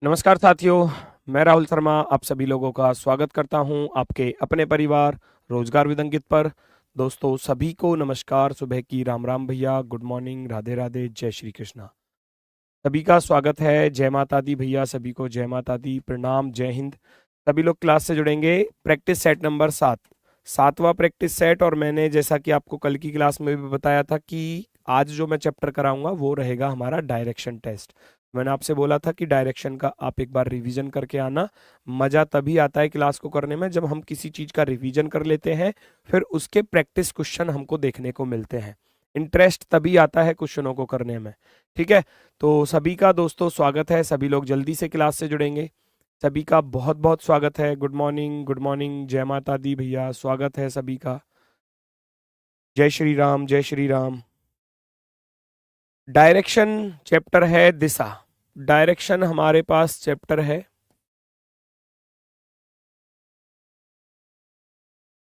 नमस्कार साथियों, मैं राहुल शर्मा आप सभी लोगों का स्वागत करता हूं आपके अपने परिवार रोजगार विद अंकित पर। दोस्तों सभी को नमस्कार, सुबह की राम राम भैया, गुड मॉर्निंग, राधे राधे, जय श्री कृष्णा। सभी का स्वागत है। जय माता दी भैया, सभी को जय माता दी, प्रणाम, जय हिंद। सभी लोग क्लास से जुड़ेंगे। प्रैक्टिस सेट नंबर 7, सातवां प्रैक्टिस सेट। और मैंने जैसा कि आपको कल की क्लास में भी बताया था कि आज जो मैं चैप्टर कराऊंगा वो रहेगा हमारा डायरेक्शन टेस्ट। मैंने आपसे बोला था कि डायरेक्शन का आप एक बार रिवीजन करके आना। मजा तभी आता है क्लास को करने में जब हम किसी चीज का रिवीजन कर लेते हैं, फिर उसके प्रैक्टिस क्वेश्चन हमको देखने को मिलते हैं। इंटरेस्ट तभी आता है क्वेश्चनों को करने में। ठीक है, तो सभी का दोस्तों स्वागत है। सभी लोग जल्दी से क्लास से जुड़ेंगे। सभी का बहुत बहुत स्वागत है। गुड मॉर्निंग, गुड मॉर्निंग, जय माता दी भैया, स्वागत है सभी का। जय श्री राम, जय श्री राम। डायरेक्शन चैप्टर है दिशा। डायरेक्शन हमारे पास चैप्टर है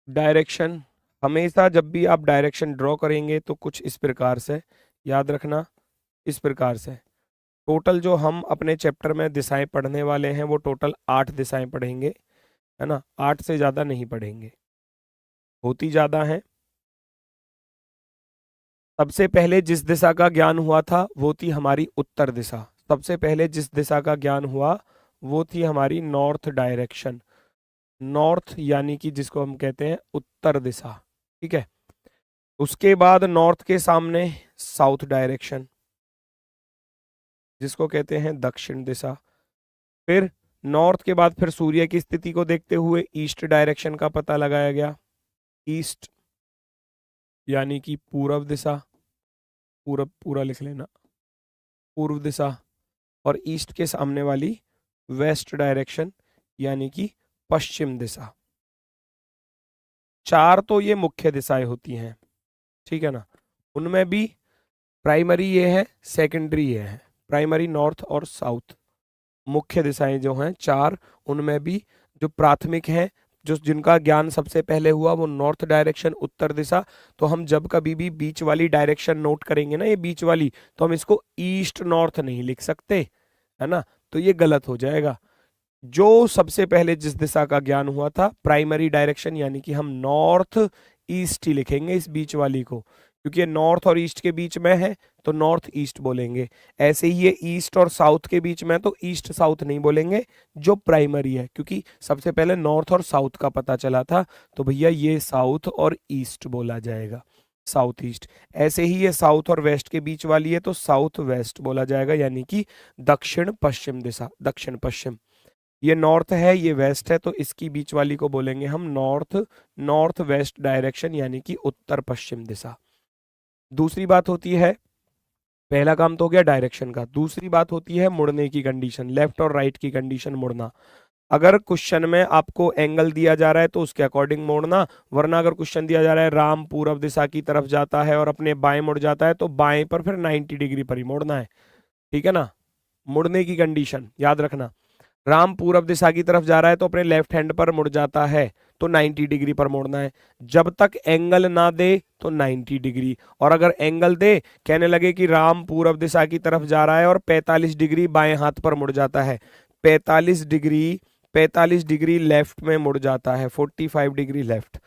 डायरेक्शन। हमेशा जब भी आप डायरेक्शन ड्रॉ करेंगे तो कुछ इस प्रकार से याद रखना। इस प्रकार से टोटल जो हम अपने चैप्टर में दिशाएं पढ़ने वाले हैं वो टोटल 8 दिशाएं पढ़ेंगे, है ना। 8 से ज्यादा नहीं पढ़ेंगे, होती ज्यादा है। सबसे पहले जिस दिशा का ज्ञान हुआ था वो थी हमारी उत्तर दिशा। सबसे पहले जिस दिशा का ज्ञान हुआ वो थी हमारी नॉर्थ डायरेक्शन। नॉर्थ यानी कि जिसको हम कहते हैं उत्तर दिशा। ठीक है, उसके बाद नॉर्थ के सामने साउथ डायरेक्शन, जिसको कहते हैं दक्षिण दिशा। फिर नॉर्थ के बाद फिर सूर्य की स्थिति को देखते हुए ईस्ट डायरेक्शन का पता लगाया गया। ईस्ट यानी कि पूर्व दिशा, पूरब पूरा लिख लेना, पूर्व दिशा। और ईस्ट के सामने वाली वेस्ट डायरेक्शन यानी कि पश्चिम दिशा। 4 तो ये मुख्य दिशाएं होती हैं, ठीक है ना। उनमें भी प्राइमरी ये है, सेकेंडरी ये है। प्राइमरी नॉर्थ और साउथ मुख्य दिशाएं जो हैं 4, उनमें भी जो प्राथमिक हैं, जो जिनका ज्ञान सबसे पहले हुआ वो नॉर्थ डायरेक्शन, उत्तर दिशा। तो हम जब कभी भी बीच वाली डायरेक्शन नोट करेंगे ना, ये बीच वाली, तो हम इसको ईस्ट नॉर्थ नहीं लिख सकते, है ना, तो ये गलत हो जाएगा। जो सबसे पहले जिस दिशा का ज्ञान हुआ था प्राइमरी डायरेक्शन, यानी कि हम नॉर्थ ईस्ट ही लिखेंगे इस बीच वाली को, क्योंकि ये नॉर्थ और ईस्ट के बीच में है तो नॉर्थ ईस्ट बोलेंगे। ऐसे ही ये ईस्ट और साउथ के बीच में तो ईस्ट साउथ नहीं बोलेंगे जो प्राइमरी है, क्योंकि सबसे पहले नॉर्थ और साउथ का पता चला था, तो भैया ये साउथ और ईस्ट बोला जाएगा, साउथ ईस्ट। ऐसे ही ये साउथ और वेस्ट के बीच वाली है तो साउथ वेस्ट बोला जाएगा, यानी कि दक्षिण पश्चिम दिशा, दक्षिण पश्चिम। ये नॉर्थ है, ये वेस्ट है, तो इसकी बीच वाली को बोलेंगे हम नॉर्थ, नॉर्थ वेस्ट डायरेक्शन, यानी कि उत्तर पश्चिम दिशा। दूसरी बात होती है, पहला काम तो हो गया डायरेक्शन का, दूसरी बात होती है मुड़ने की कंडीशन, लेफ्ट और राइट की कंडीशन, मुड़ना। अगर क्वेश्चन में आपको एंगल दिया जा रहा है तो उसके अकॉर्डिंग मोड़ना, वरना अगर क्वेश्चन दिया जा रहा है राम पूर्व दिशा की तरफ जाता है और अपने बाएं मुड़ जाता है तो बाएं पर फिर 90 डिग्री पर ही मोड़ना है, ठीक है ना। मुड़ने की कंडीशन याद रखना, राम पूरब दिशा की तरफ जा रहा है तो अपने लेफ्ट हैंड पर मुड़ जाता है तो 90 डिग्री पर मोड़ना है। जब तक एंगल ना दे तो 90 डिग्री, और अगर एंगल दे, कहने लगे कि राम पूरब दिशा की तरफ जा रहा है और 45 डिग्री बाएं हाथ पर मुड़ जाता है, 45 डिग्री, 45 डिग्री लेफ्ट में मुड़ जाता है, 45 डिग्री लेफ्ट,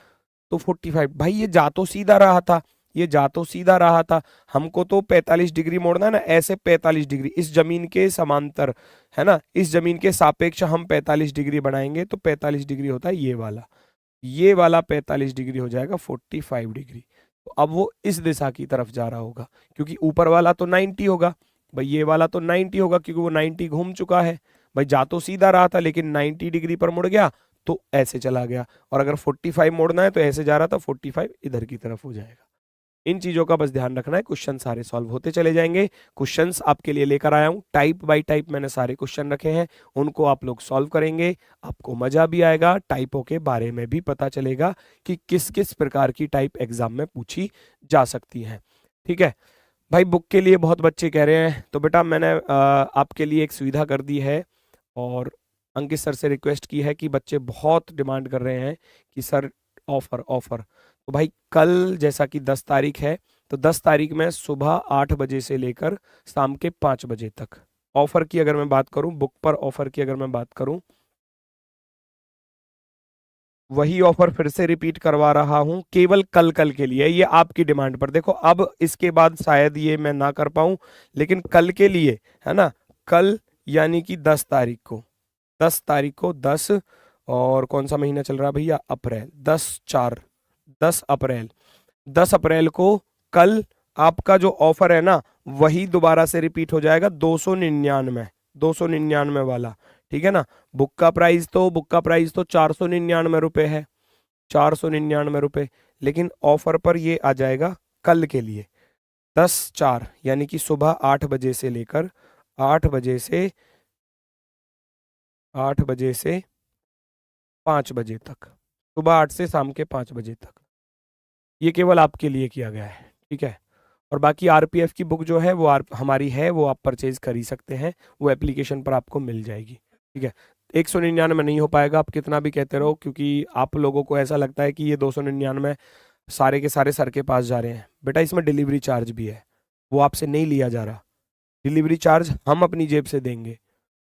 तो 45, भाई ये जा तो सीधा रहा था, ये जा तो सीधा रहा था, हमको तो 45 डिग्री मोड़ना है ना, ऐसे 45 डिग्री इस जमीन के समांतर, है ना, इस जमीन के सापेक्ष हम 45 डिग्री बनाएंगे तो 45 डिग्री होता है ये वाला, ये वाला 45 डिग्री हो जाएगा 45 डिग्री। तो अब वो इस दिशा की तरफ जा रहा होगा, क्योंकि ऊपर वाला तो 90 होगा, भाई ये वाला तो 90 होगा क्योंकि वो 90 घूम चुका है। भाई जा तो सीधा रहा था लेकिन 90 डिग्री पर मुड़ गया तो ऐसे चला गया, और अगर 45 मोड़ना है तो ऐसे जा रहा था, 45 इधर की तरफ हो जाएगा। इन चीजों का बस ध्यान रखना है, क्वेश्चन सारे सॉल्व होते चले जाएंगे। क्वेश्चंस आपके लिए लेकर आया हूं, टाइप बाय टाइप मैंने सारे क्वेश्चन रखे हैं, उनको आप लोग सॉल्व करेंगे, आपको मजा भी आएगा, टाइपों के बारे में भी पता चलेगा कि किस किस प्रकार की टाइप एग्जाम में पूछी जा सकती है। ठीक है भाई, बुक के लिए बहुत बच्चे कह रहे हैं, तो बेटा मैंने आपके लिए एक सुविधा कर दी है, और अंकित सर से रिक्वेस्ट की है कि बच्चे बहुत डिमांड कर रहे हैं कि सर ऑफर ऑफर। तो भाई कल जैसा कि 10 तारीख है, तो 10 तारीख में सुबह 8 बजे से लेकर शाम के 5 बजे तक ऑफर की अगर मैं बात करूं, बुक पर ऑफर की अगर मैं बात करूं, वही ऑफर फिर से रिपीट करवा रहा हूं केवल कल कल के लिए, ये आपकी डिमांड पर। देखो अब इसके बाद शायद ये मैं ना कर पाऊं, लेकिन कल के लिए है ना, कल यानी कि 10 तारीख को, 10 तारीख को 10, और कौन सा महीना चल रहा है भैया, अप्रैल, 10/4, 10 अप्रैल, 10 अप्रैल को कल आपका जो ऑफर है ना वही दोबारा से रिपीट हो जाएगा, 299, 299 वाला, ठीक है ना। बुक का प्राइस तो 499 रुपये है, 499 रुपये, लेकिन ऑफर पर ये आ जाएगा कल के लिए 10/4, यानी कि सुबह 8 बजे से लेकर 8 बजे से 8 बजे से 5 बजे तक, सुबह 8 से शाम के 5 बजे तक, ये केवल आपके लिए किया गया है, ठीक है। और बाकी आरपीएफ की बुक जो है वो हमारी है, वो आप परचेज कर ही सकते हैं, वो एप्लीकेशन पर आपको मिल जाएगी, ठीक है। 199 नहीं हो पाएगा, आप कितना भी कहते रहो, क्योंकि आप लोगों को ऐसा लगता है कि ये 299 सारे के सारे सर के पास जा रहे हैं। बेटा इसमें डिलीवरी चार्ज भी है, वो आपसे नहीं लिया जा रहा, डिलीवरी चार्ज हम अपनी जेब से देंगे।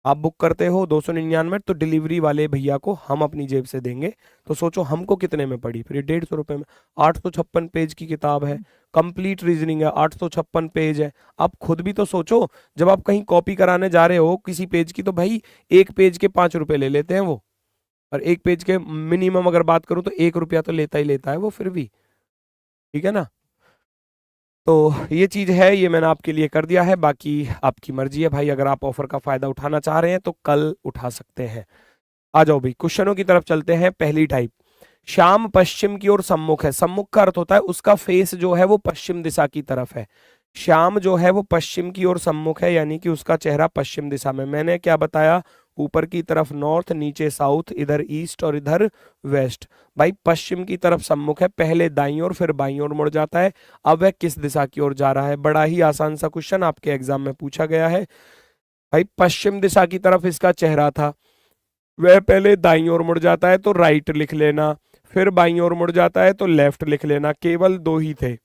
आप बुक करते हो 299, तो डिलीवरी वाले भैया को हम अपनी जेब से देंगे। तो सोचो हमको कितने में पड़ी फिर, ये 150 रुपये में। 856 पेज की किताब है, कंप्लीट रीजनिंग है, 856 पेज है। आप खुद भी तो सोचो, जब आप कहीं कॉपी कराने जा रहे हो किसी पेज की, तो भाई एक पेज के 5 रुपये ले लेते हैं वो, और एक पेज के मिनिमम अगर बात करूं तो 1 रुपया तो लेता ही लेता है वो फिर भी, ठीक है ना। तो ये चीज है, ये मैंने आपके लिए कर दिया है, बाकी आपकी मर्जी है भाई, अगर आप ऑफर का फायदा उठाना चाह रहे हैं तो कल उठा सकते हैं। आ जाओ भाई, क्वेश्चनों की तरफ चलते हैं। पहली टाइप, श्याम पश्चिम की ओर सम्मुख है। सम्मुख का अर्थ होता है उसका फेस जो है वो पश्चिम दिशा की तरफ है। श्याम जो है वो पश्चिम की ओर सम्मुख है, यानी कि उसका चेहरा पश्चिम दिशा में। मैंने क्या बताया, ऊपर की तरफ नॉर्थ, नीचे साउथ, इधर ईस्ट और इधर वेस्ट। भाई पश्चिम की तरफ सम्मुख है, पहले दाईं ओर फिर बाईं ओर मुड़ जाता है। अब वह किस दिशा की ओर जा रहा है? बड़ा ही आसान सा क्वेश्चन आपके एग्जाम में पूछा गया है। भाई पश्चिम दिशा की तरफ इसका चेहरा था, वह पहले दाईं ओर मुड़ जाता है तो राइट लिख लेना, फिर बाईं ओर मुड़ जाता है तो लेफ्ट लिख लेना। केवल दो ही थे,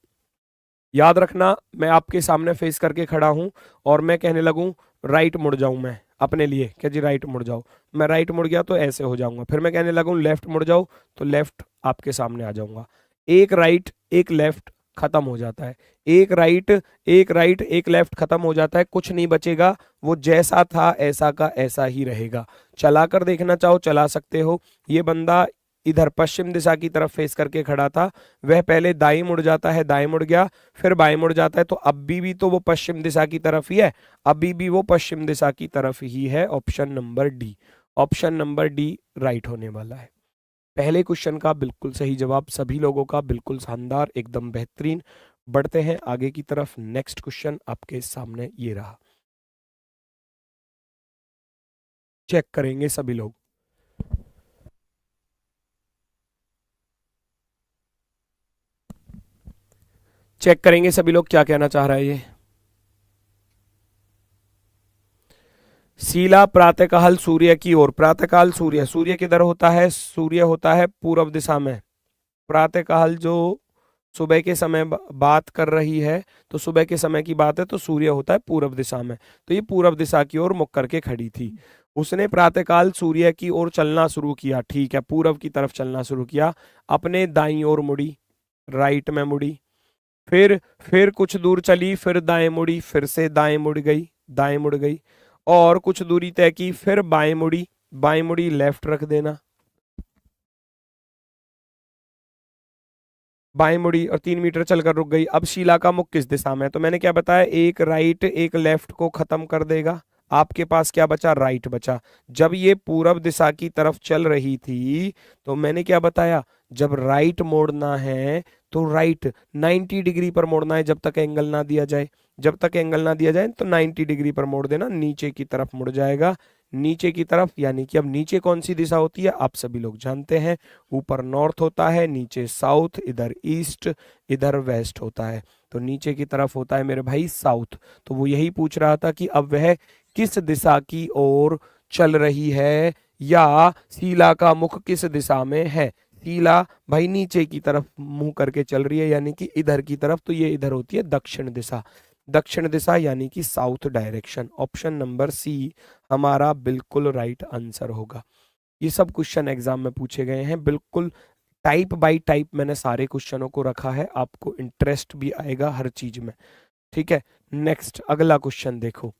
याद रखना। मैं आपके सामने फेस करके खड़ा हूं और मैं कहने लगूं राइट मुड़ जाऊं, मैं अपने लिए क्या जी राइट मुड़ जाओ, मैं राइट मुड़ गया तो ऐसे हो जाऊंगा। फिर मैं कहने लगूं लेफ्ट मुड़ जाओ तो लेफ्ट आपके सामने आ जाऊंगा। एक राइट एक लेफ्ट खत्म हो जाता है, एक राइट एक लेफ्ट खत्म हो जाता है, कुछ नहीं बचेगा। वो जैसा था ऐसा का ऐसा ही रहेगा। चलाकर देखना चाहो चला सकते हो। ये बंदा इधर पश्चिम दिशा की तरफ फेस करके खड़ा था, वह पहले दाईं मुड़ जाता है, दाएं मुड़ गया, फिर बाएं मुड़ जाता है, तो अभी भी तो वो पश्चिम दिशा की तरफ ही है, अभी भी वो पश्चिम दिशा की तरफ ही है। Option number D, option number D right होने वाला है। पहले क्वेश्चन का बिल्कुल सही जवाब सभी लोगों का, बिल्कुल शानदार, एकदम बेहतरीन। बढ़ते हैं आगे की तरफ। नेक्स्ट क्वेश्चन आपके सामने ये रहा, चेक करेंगे सभी लोग। चेक करेंगे सभी लोग क्या कहना चाह रहा है ये। शीला प्रातःकाल सूर्य की ओर, प्रातःकाल सूर्य, सूर्य किधर होता है? सूर्य होता है पूर्व दिशा में। प्रातःकाल जो सुबह के समय बात कर रही है, तो सुबह के समय की बात है, तो सूर्य होता है पूर्व दिशा में। तो ये पूर्व दिशा की ओर मुख करके खड़ी थी। उसने प्रातःकाल सूर्य की ओर चलना शुरू किया, ठीक है, पूर्व की तरफ चलना शुरू किया। अपने दाईं ओर मुड़ी, राइट में मुड़ी, फिर कुछ दूर चली, फिर दाएं मुड़ी, फिर से दाएं मुड़ गई, दाएं मुड़ गई, और कुछ दूरी तय की, फिर बाएं मुड़ी, बाएं मुड़ी, लेफ्ट रख देना, बाएं मुड़ी और 3 मीटर चलकर रुक गई। अब शीला का मुख किस दिशा में है? तो मैंने क्या बताया, एक राइट एक लेफ्ट को खत्म कर देगा। आपके पास क्या बचा? राइट बचा। जब ये पूरब दिशा की तरफ चल रही थी, तो मैंने क्या बताया, जब राइट मोड़ना है तो राइट 90 डिग्री पर मोड़ना है, जब तक एंगल ना दिया जाए। जब तक एंगल ना दिया जाए तो 90 डिग्री पर मोड़ देना, नीचे की तरफ मुड़ जाएगा, नीचे की तरफ। यानी कि अब नीचे कौन सी दिशा होती है आप सभी लोग जानते हैं, ऊपर नॉर्थ होता है, नीचे साउथ, इधर ईस्ट, इधर वेस्ट होता है। तो नीचे की तरफ होता है मेरे भाई साउथ। तो वो यही पूछ रहा था कि अब वह किस दिशा की ओर चल रही है, या शीला का मुख किस दिशा में है। शीला भाई नीचे की तरफ मुंह करके चल रही है, यानी कि इधर की तरफ, तो ये इधर होती है दक्षिण दिशा। दक्षिण दिशा यानी कि south direction. Option number C हमारा बिल्कुल राइट आंसर होगा। ये सब क्वेश्चन एग्जाम में पूछे गए हैं, बिल्कुल टाइप बाय टाइप मैंने सारे क्वेश्चनों को रखा है, आपको इंटरेस्ट भी आएगा हर चीज में। ठीक है, नेक्स्ट अगला क्वेश्चन देखो।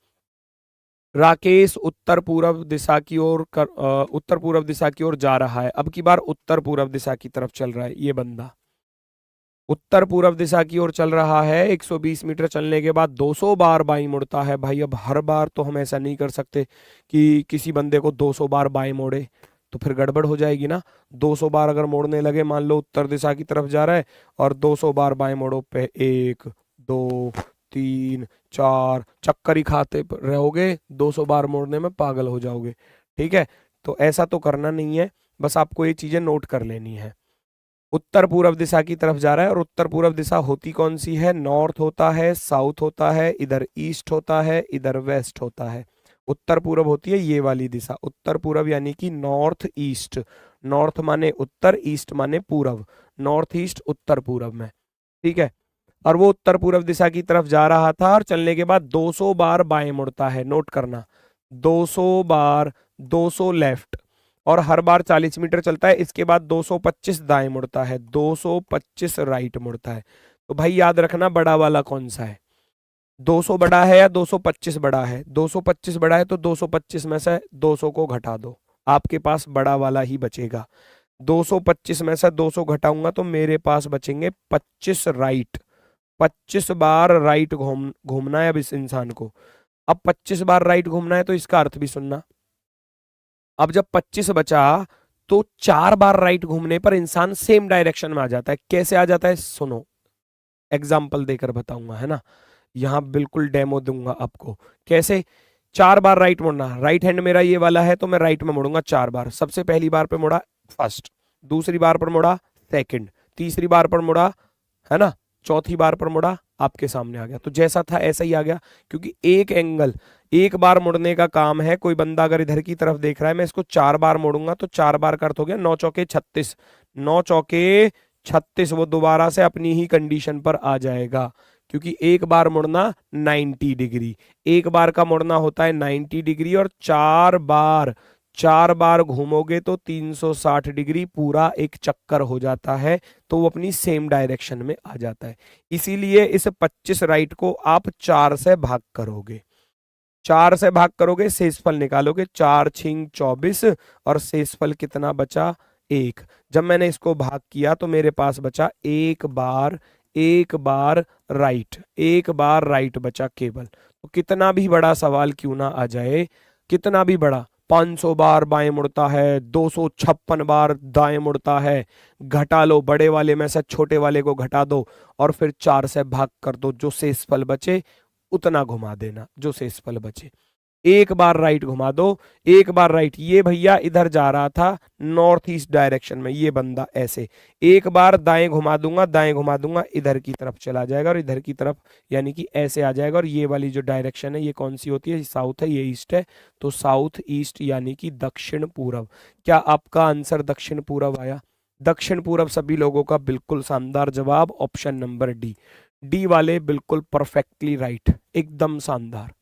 राकेश उत्तर पूर्व दिशा की ओर उत्तर पूर्व दिशा की ओर जा रहा है। अब की बार उत्तर पूर्व दिशा की तरफ चल रहा है ये बंदा, उत्तर पूर्व दिशा की ओर चल रहा है। 120 मीटर चलने के बाद 200 बार बाईं मुड़ता है। भाई अब हर बार तो हम ऐसा नहीं कर सकते कि किसी बंदे को 200 बार बाएं मोड़े, तो फिर गड़बड़ हो जाएगी ना। 200 बार अगर मोड़ने लगे, मान लो उत्तर दिशा की तरफ जा रहा है और 200 बार बाएं मोड़ो पे 1 2 3 4 चक्कर ही खाते रहोगे, 200 बार मोड़ने में पागल हो जाओगे। ठीक है, तो ऐसा तो करना नहीं है, बस आपको ये चीजें नोट कर लेनी है। उत्तर पूर्व दिशा की तरफ जा रहा है और उत्तर पूर्व दिशा होती कौन सी है? नॉर्थ होता है, साउथ होता है, इधर ईस्ट होता है, इधर वेस्ट होता है। उत्तर पूर्व होती है ये वाली दिशा, उत्तर पूर्व यानी कि नॉर्थ ईस्ट। नॉर्थ माने उत्तर, ईस्ट माने पूर्व, नॉर्थ ईस्ट उत्तर पूर्व में। ठीक है, और वो उत्तर पूर्व दिशा की तरफ जा रहा था और चलने के बाद 200 बार बाएं मुड़ता है। नोट करना, 200 बार, 200 लेफ्ट, और हर बार 40 मीटर चलता है। इसके बाद 225 दाएं मुड़ता है, 225 राइट मुड़ता है। तो भाई याद रखना बड़ा वाला कौन सा है, 200 बड़ा है या 225 बड़ा है? 225 बड़ा है तो 225 में से 200 को घटा दो, आपके पास बड़ा वाला ही बचेगा। 225 में से 200 घटाऊंगा तो मेरे पास बचेंगे 25 राइट। 25 बार राइट घूमना है अब इस इंसान को। अब 25 बार राइट घूमना है तो इसका अर्थ भी सुनना। अब जब 25 बचा तो 4 बार राइट घूमने पर इंसान सेम डायरेक्शन में आ जाता है। कैसे आ जाता है सुनो, एग्जाम्पल देकर बताऊंगा, है ना। यहां बिल्कुल डेमो दूंगा आपको कैसे। 4 बार राइट मुड़ना, राइट हैंड मेरा ये वाला है तो मैं राइट में मुड़ूंगा 4 बार। सबसे पहली बार पे मुड़ा फर्स्ट, दूसरी बार पर मुड़ा सेकंड, तीसरी बार पर मुड़ा, है ना, चौथी बार पर मुड़ा, आपके सामने आ गया। तो जैसा था ऐसा ही आ गया, क्योंकि एक एंगल एक बार मुड़ने का काम है। कोई बंदा अगर इधर की तरफ देख रहा है, मैं इसको 4 बार मोड़ूंगा तो 4 बार का अर्थ हो गया 9 चौके 36, 9 चौके 36, वो दोबारा से अपनी ही कंडीशन पर आ जाएगा। क्योंकि एक बार मुड़ना 90 डिग्री, एक बार का मुड़ना होता है 90 डिग्री, और 4 बार घूमोगे तो 360 डिग्री पूरा एक चक्कर हो जाता है, तो वो अपनी सेम डायरेक्शन में आ जाता है। इसीलिए इस 25 राइट को आप 4 से भाग करोगे, 4 से भाग करोगे, शेषफल निकालोगे, 4 छिंग 24, और शेषफल कितना बचा? 1। जब मैंने इसको भाग किया तो मेरे पास बचा एक बार राइट, एक बार राइट बचा केवल। तो कितना भी बड़ा सवाल क्यों ना आ जाए, कितना भी बड़ा, 500 बार बाएं मुड़ता है, 256 बार दाएं मुड़ता है, घटा लो, बड़े वाले में से छोटे वाले को घटा दो और फिर 4 से भाग कर दो, जो शेषफल बचे उतना घुमा देना जो शेषफल बचे। एक बार राइट घुमा दो, एक बार राइट। ये भैया इधर जा रहा था नॉर्थ ईस्ट डायरेक्शन में, ये बंदा ऐसे, एक बार दाएं घुमा दूंगा, दाएं घुमा दूंगा, इधर की तरफ चला जाएगा और इधर की तरफ यानी कि ऐसे आ जाएगा। और ये वाली जो डायरेक्शन है ये कौन सी होती है? साउथ है, ये ईस्ट है, तो साउथ ईस्ट यानी कि दक्षिण पूर्व। क्या आपका आंसर दक्षिण पूर्व आया? दक्षिण पूर्व सभी लोगों का बिल्कुल शानदार जवाब, ऑप्शन नंबर डी। डी वाले बिल्कुल परफेक्टली राइट, एकदम शानदार।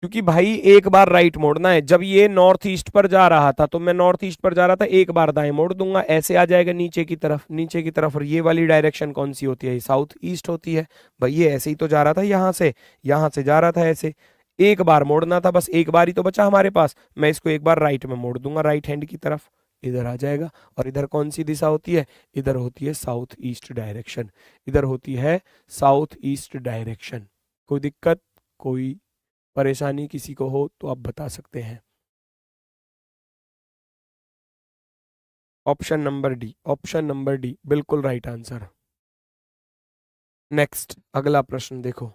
क्योंकि भाई एक बार राइट मोड़ना है। जब ये नॉर्थ ईस्ट पर जा रहा था तो मैं नॉर्थ ईस्ट पर जा रहा था, एक बार दाएं मोड़ दूंगा, ऐसे आ जाएगा नीचे की तरफ, नीचे की तरफ। और ये वाली डायरेक्शन कौन सी होती है? साउथ ईस्ट होती है। भाई ये ऐसे ही तो जा रहा था, यहाँ से जा रहा था ऐसे, एक बार मोड़ना था, बस एक बार ही तो बचा हमारे पास। मैं इसको एक बार राइट में मोड़ दूंगा, राइट हैंड की तरफ, इधर आ जाएगा। और इधर कौन सी दिशा होती है? इधर होती है साउथ ईस्ट डायरेक्शन, इधर होती है साउथ ईस्ट डायरेक्शन। कोई दिक्कत, कोई परेशानी किसी को हो तो आप बता सकते हैं। Option number D, option number D बिल्कुल राइट आंसर। नेक्स्ट अगला प्रश्न देखो,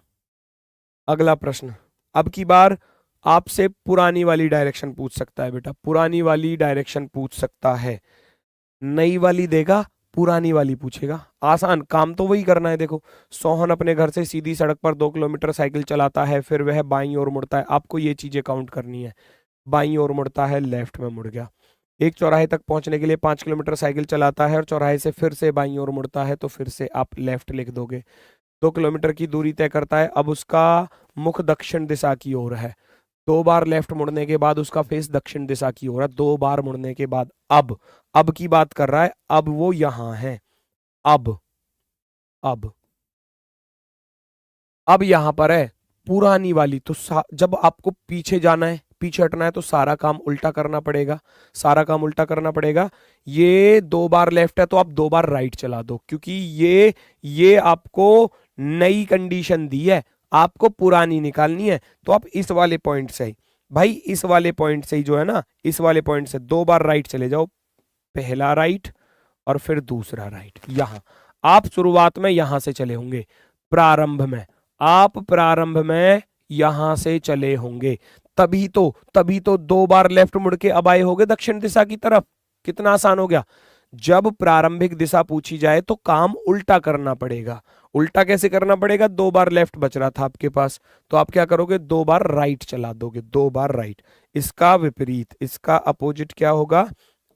अगला प्रश्न अब की बार आपसे पुरानी वाली डायरेक्शन पूछ सकता है बेटा, पुरानी वाली डायरेक्शन पूछ सकता है। नई वाली देगा, पुरानी वाली पूछेगा। आसान काम तो वही करना है। देखो, सोहन अपने घर से सीधी सड़क पर 2 किलोमीटर साइकिल चलाता है, फिर वह बाईं ओर मुड़ता है। आपको ये चीजें काउंट करनी है। बाईं ओर मुड़ता है, लेफ्ट में मुड़ गया। एक चौराहे तक पहुंचने के लिए 5 किलोमीटर साइकिल चलाता है और चौराहे से फिर से बाईं ओर मुड़ता है, तो फिर से आप लेफ्ट लिख दोगे। 2 किलोमीटर की दूरी तय करता है। अब उसका मुख दक्षिण दिशा की ओर है। 2 बार लेफ्ट मुड़ने के बाद उसका फेस दक्षिण दिशा की ओर है। 2 बार मुड़ने के बाद अब की बात कर रहा है, अब वो यहां है। अब अब अब यहां पर है पुरानी वाली। तो जब आपको पीछे जाना है, पीछे हटना है, तो सारा काम उल्टा करना पड़ेगा, सारा काम उल्टा करना पड़ेगा। ये 2 बार लेफ्ट है तो आप 2 बार राइट चला दो, क्योंकि ये आपको नई कंडीशन दी है, आपको पुरानी निकालनी है। तो आप इस वाले पॉइंट से ही भाई, इस वाले पॉइंट से ही जो है ना, इस वाले पॉइंट से 2 बार राइट चले जाओ। पहला राइट और फिर दूसरा राइट। यहां आप शुरुआत में यहां से चले होंगे, प्रारंभ में आप प्रारंभ में यहां से चले होंगे, तभी तो 2 बार लेफ्ट मुड़ के अब आए होंगे दक्षिण दिशा की तरफ। कितना आसान हो गया। जब प्रारंभिक दिशा पूछी जाए तो काम उल्टा करना पड़ेगा। उल्टा कैसे करना पड़ेगा? 2 बार लेफ्ट बच रहा था आपके पास, तो आप क्या करोगे? 2 बार राइट चला दोगे, 2 बार राइट। इसका विपरीत, इसका अपोजिट क्या होगा?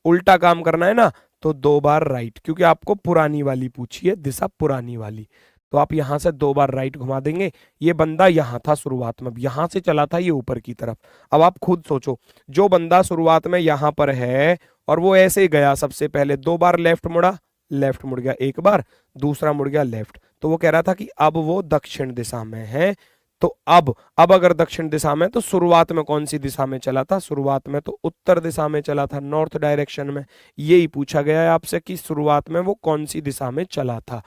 उल्टा काम करना है ना, तो 2 बार राइट, क्योंकि आपको पुरानी वाली पूछी है, दिशा पुरानी वाली। तो आप यहां से 2 बार राइट घुमा देंगे। ये बंदा यहां था शुरुआत में, यहां से चला था ये ऊपर की तरफ। अब आप खुद सोचो, जो बंदा शुरुआत में यहां पर है और वो ऐसे गया, सबसे पहले 2 बार लेफ्ट मुड़ा, लेफ्ट मुड़ गया 1 बार, दूसरा मुड़ गया लेफ्ट, तो वो कह रहा था कि अब वो दक्षिण दिशा में है। तो अब अगर दक्षिण दिशा में, तो शुरुआत में कौन सी दिशा में चला था? शुरुआत में तो उत्तर दिशा में चला था, नॉर्थ डायरेक्शन में। यही पूछा गया है आपसे कि शुरुआत में वो कौन सी दिशा में चला था।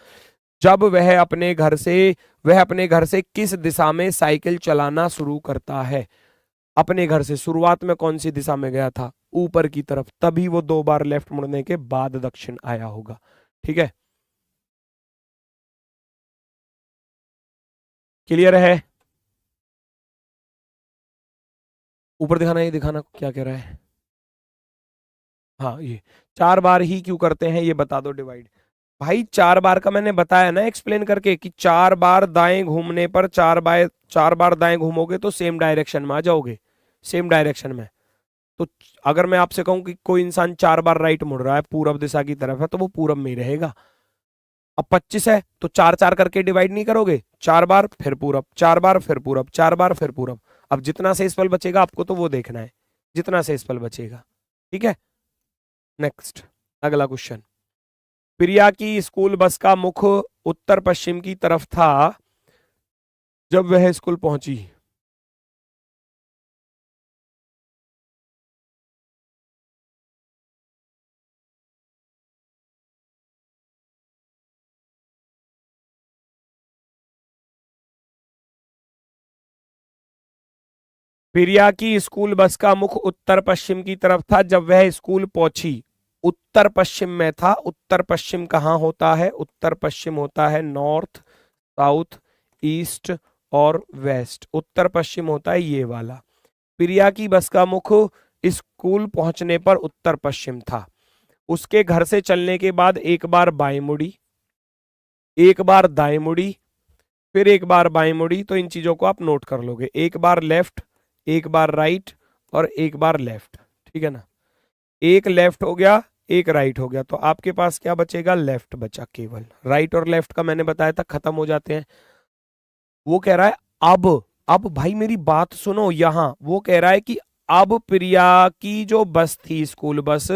जब वह अपने घर से किस दिशा में साइकिल चलाना शुरू करता है? अपने घर से शुरुआत में कौन सी दिशा में गया था? ऊपर की तरफ, तभी वो 2 बार लेफ्ट मुड़ने के बाद दक्षिण आया होगा। ठीक है, क्लियर है? ऊपर दिखाना, ये दिखाना क्या कह रहा है। हाँ, ये 4 बार ही क्यों करते हैं ये बता दो डिवाइड। भाई 4 बार का मैंने बताया ना एक्सप्लेन करके, कि 4 बार दाएं घूमने पर 4 बार दाएं घूमोगे तो सेम डायरेक्शन में आ जाओगे, सेम डायरेक्शन में। तो अगर मैं आपसे कहूं कि कोई इंसान 4 बार राइट मुड़ रहा है, पूरब दिशा की तरफ है, तो वो पूरब में ही रहेगा। अब 25 है तो 4 4 करके डिवाइड नहीं करोगे, 4 बार फिर पूरब, 4 बार फिर पूरब, 4 बार फिर पूरब। अब जितना शेषफल बचेगा आपको तो वो देखना है, जितना शेषफल बचेगा। ठीक है, नेक्स्ट, अगला क्वेश्चन। प्रिया की स्कूल बस का मुख उत्तर पश्चिम की तरफ था जब वह स्कूल पहुंची। प्रिया की स्कूल बस का मुख उत्तर पश्चिम की तरफ था जब वह स्कूल पहुंची। उत्तर पश्चिम में था। उत्तर पश्चिम कहाँ होता है? उत्तर पश्चिम होता है नॉर्थ, साउथ, ईस्ट और वेस्ट। उत्तर पश्चिम होता है ये वाला। प्रिया की बस का मुख स्कूल पहुंचने पर उत्तर पश्चिम था। उसके घर से चलने के बाद 1 बार बाएं मुड़ी, 1 बार दाएं मुड़ी, फिर 1 बार बाएं मुड़ी। तो इन चीजों को आप नोट कर लोगे, 1 बार लेफ्ट, 1 बार राइट और 1 बार लेफ्ट। ठीक है ना, एक लेफ्ट हो गया, एक राइट हो गया, तो आपके पास क्या बचेगा? लेफ्ट बचा केवल। राइट और लेफ्ट का मैंने बताया था खत्म हो जाते हैं। वो कह रहा है अब भाई मेरी बात सुनो, यहां वो कह रहा है कि अब प्रिया की जो बस थी, स्कूल बस,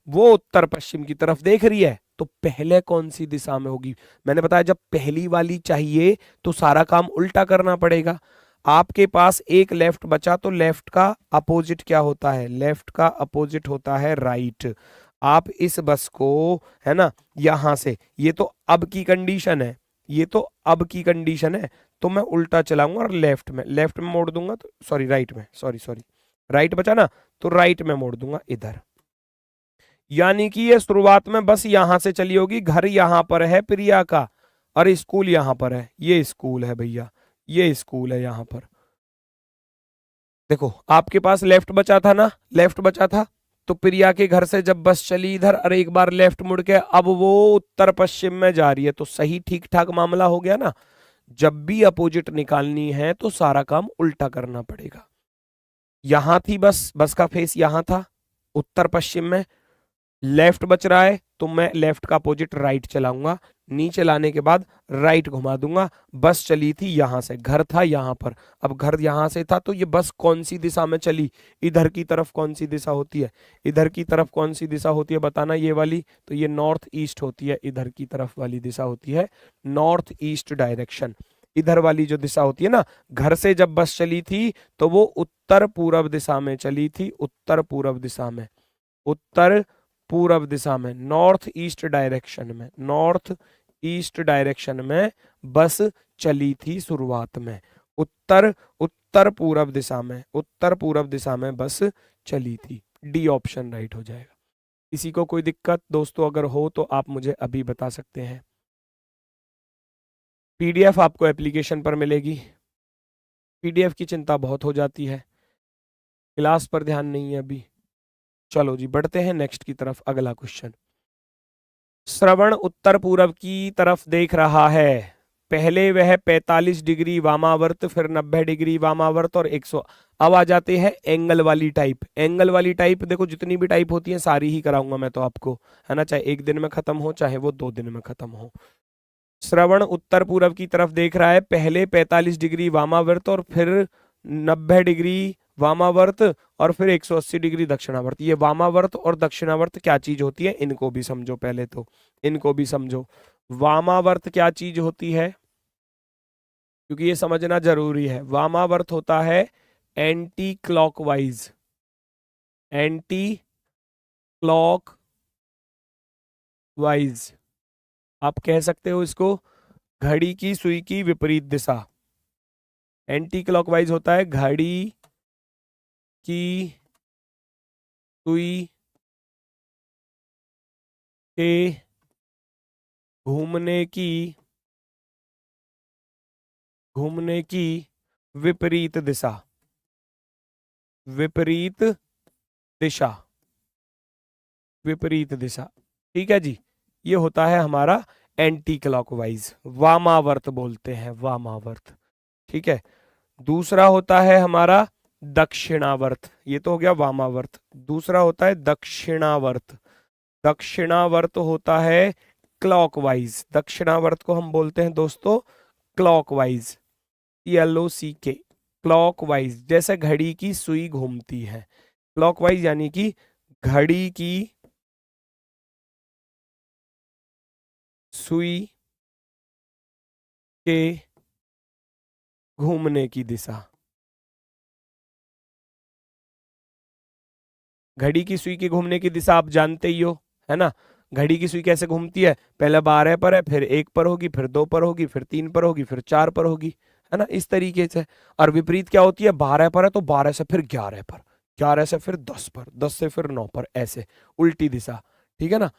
वो उत्तर पश्चिम की तरफ देख रही है। तो पहले कौन सी दिशा में होगी? मैंने बताया जब पहली वाली चाहिए तो सारा काम उल्टा करना पड़ेगा। आपके पास एक लेफ्ट बचा, तो लेफ्ट का अपोजिट क्या होता है? लेफ्ट का अपोजिट होता है राइट। आप इस बस को, है ना, यहां से, ये तो अब की कंडीशन है, ये तो अब की कंडीशन है, तो मैं उल्टा चलाऊंगा और लेफ्ट में मोड़ दूंगा, तो सॉरी राइट में, सॉरी राइट बचा ना, तो राइट में मोड़ दूंगा इधर। यानी कि ये शुरुआत में बस यहां से चली होगी। घर यहां पर है प्रिया का और स्कूल यहां पर है। ये स्कूल है भैया, ये स्कूल है यहां पर। देखो आपके पास लेफ्ट बचा था ना, लेफ्ट बचा था, तो प्रिया के घर से जब बस चली इधर और 1 बार लेफ्ट मुड़ के अब वो उत्तर पश्चिम में जा रही है, तो सही ठीक ठाक मामला हो गया ना। जब भी अपोजिट निकालनी है तो सारा काम उल्टा करना पड़ेगा। यहां थी बस, बस का फेस यहां था उत्तर पश्चिम में, लेफ्ट बच रहा है तो मैं लेफ्ट का अपोजिट राइट चलाऊंगा। नीचे लाने के बाद राइट घुमा दूंगा। बस चली थी यहां से, घर था यहां पर, अब घर यहां से था तो ये बस कौन सी दिशा में चली, इधर की तरफ कौन सी दिशा होती है, इधर की तरफ कौन सी दिशा होती है बताना, ये वाली, तो ये नॉर्थ ईस्ट होती है, इधर की तरफ वाली दिशा होती है नॉर्थ ईस्ट डायरेक्शन। इधर वाली जो दिशा होती है ना, घर से जब बस चली थी तो वो उत्तर पूर्व दिशा में चली थी, उत्तर पूर्व दिशा में, उत्तर पूर्व दिशा में, नॉर्थ ईस्ट डायरेक्शन में, नॉर्थ ईस्ट डायरेक्शन में बस चली थी शुरुआत में, उत्तर उत्तर पूर्व दिशा में, उत्तर पूर्व दिशा में बस चली थी। डी ऑप्शन राइट हो जाएगा। किसी को कोई दिक्कत दोस्तों अगर हो तो आप मुझे अभी बता सकते हैं। पीडीएफ आपको एप्लीकेशन पर मिलेगी। पीडीएफ की चिंता बहुत हो जाती है, क्लास पर ध्यान नहीं है अभी। चलो जी बढ़ते हैं नेक्स्ट की तरफ। अगला क्वेश्चन, श्रवण उत्तर पूर्व की तरफ देख रहा है, पहले वह 45 डिग्री वामावर्त, फिर 90 डिग्री वामावर्त और 100। अब आ जाते हैं एंगल वाली टाइप। एंगल वाली टाइप देखो जितनी भी टाइप होती है सारी ही कराऊंगा मैं तो आपको, है ना, चाहे एक दिन में खत्म हो चाहे वो 2 दिन में खत्म हो। श्रवण उत्तर पूर्व की तरफ देख रहा है, पहले 45 डिग्री वामावर्त और फिर 90 डिग्री वामावर्त और फिर 180 डिग्री दक्षिणावर्त। ये वामावर्त और दक्षिणावर्त क्या चीज होती है इनको भी समझो, पहले तो इनको भी समझो। वामावर्त क्या चीज होती है, क्योंकि ये समझना जरूरी है। वामावर्त होता है एंटी क्लॉकवाइज, एंटी क्लॉकवाइज, आप कह सकते हो इसको घड़ी की सुई की विपरीत दिशा। एंटी क्लॉकवाइज होता है घड़ी की सुई के घूमने की विपरीत दिशा, विपरीत दिशा, विपरीत दिशा। ठीक है जी, ये होता है हमारा एंटी क्लॉकवाइज, वामावर्त बोलते हैं, वामावर्त। ठीक है, दूसरा होता है हमारा दक्षिणावर्त। ये तो हो गया वामावर्त। दूसरा होता है दक्षिणावर्त। दक्षिणावर्त होता है क्लॉकवाइज। दक्षिणावर्त को हम बोलते हैं दोस्तों क्लॉकवाइज, CLOCK, क्लॉकवाइज। जैसे घड़ी की सुई घूमती है, क्लॉकवाइज यानी कि घड़ी की सुई के घूमने की दिशा। घड़ी की सुई के घूमने की दिशा आप जानते ही हो, है ना। घड़ी की सुई कैसे घूमती है, पहले 12 पर है, फिर 1 पर होगी, फिर 2 पर होगी, फिर 3 पर होगी, फिर 4 पर होगी, है ना, इस तरीके से। और विपरीत क्या होती है, 12 पर है तो 12 से फिर 11 पर, 11 से फिर 10 पर, 10 से फिर 9 पर, ऐसे उल्टी दिशा। ठीक है ना।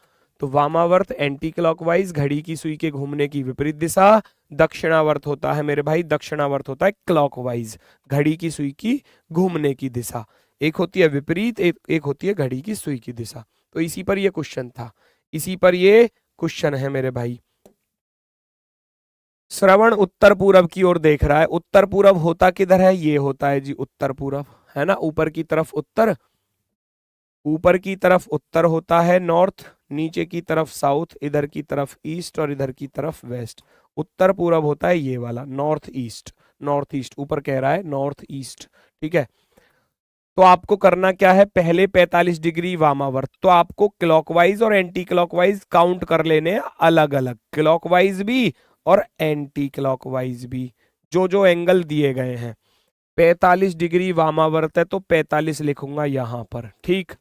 तो वामावर्त एंटी क्लॉकवाइज, घड़ी की सुई के घूमने की विपरीत दिशा। दक्षिणावर्त होता है मेरे भाई, दक्षिणावर्त होता है क्लॉकवाइज, घड़ी की सुई की घूमने की दिशा। एक होती है विपरीत, एक होती है घड़ी की सुई की दिशा। तो इसी पर ये क्वेश्चन था, इसी पर ये क्वेश्चन है मेरे भाई। श्रवण उत्तर पूर्व की ओर देख रहा है, उत्तर पूर्व होता किधर है, ये होता है जी उत्तर पूर्व, है ना। ऊपर की तरफ उत्तर, ऊपर की तरफ उत्तर होता है नॉर्थ, नीचे की तरफ साउथ, इधर की तरफ ईस्ट और इधर की तरफ वेस्ट। उत्तर पूर्व होता है ये वाला नॉर्थ ईस्ट, नॉर्थ ईस्ट ऊपर कह रहा है नॉर्थ ईस्ट। ठीक है, तो आपको करना क्या है, पहले 45 डिग्री वामावर्त, तो आपको क्लॉकवाइज और एंटी क्लॉकवाइज काउंट कर लेने अलग अलग, क्लॉकवाइज भी और एंटी क्लॉकवाइज भी, जो जो एंगल दिए गए हैं। 45 डिग्री वामावर्त है तो 45 लिखूंगा यहां पर, ठीक।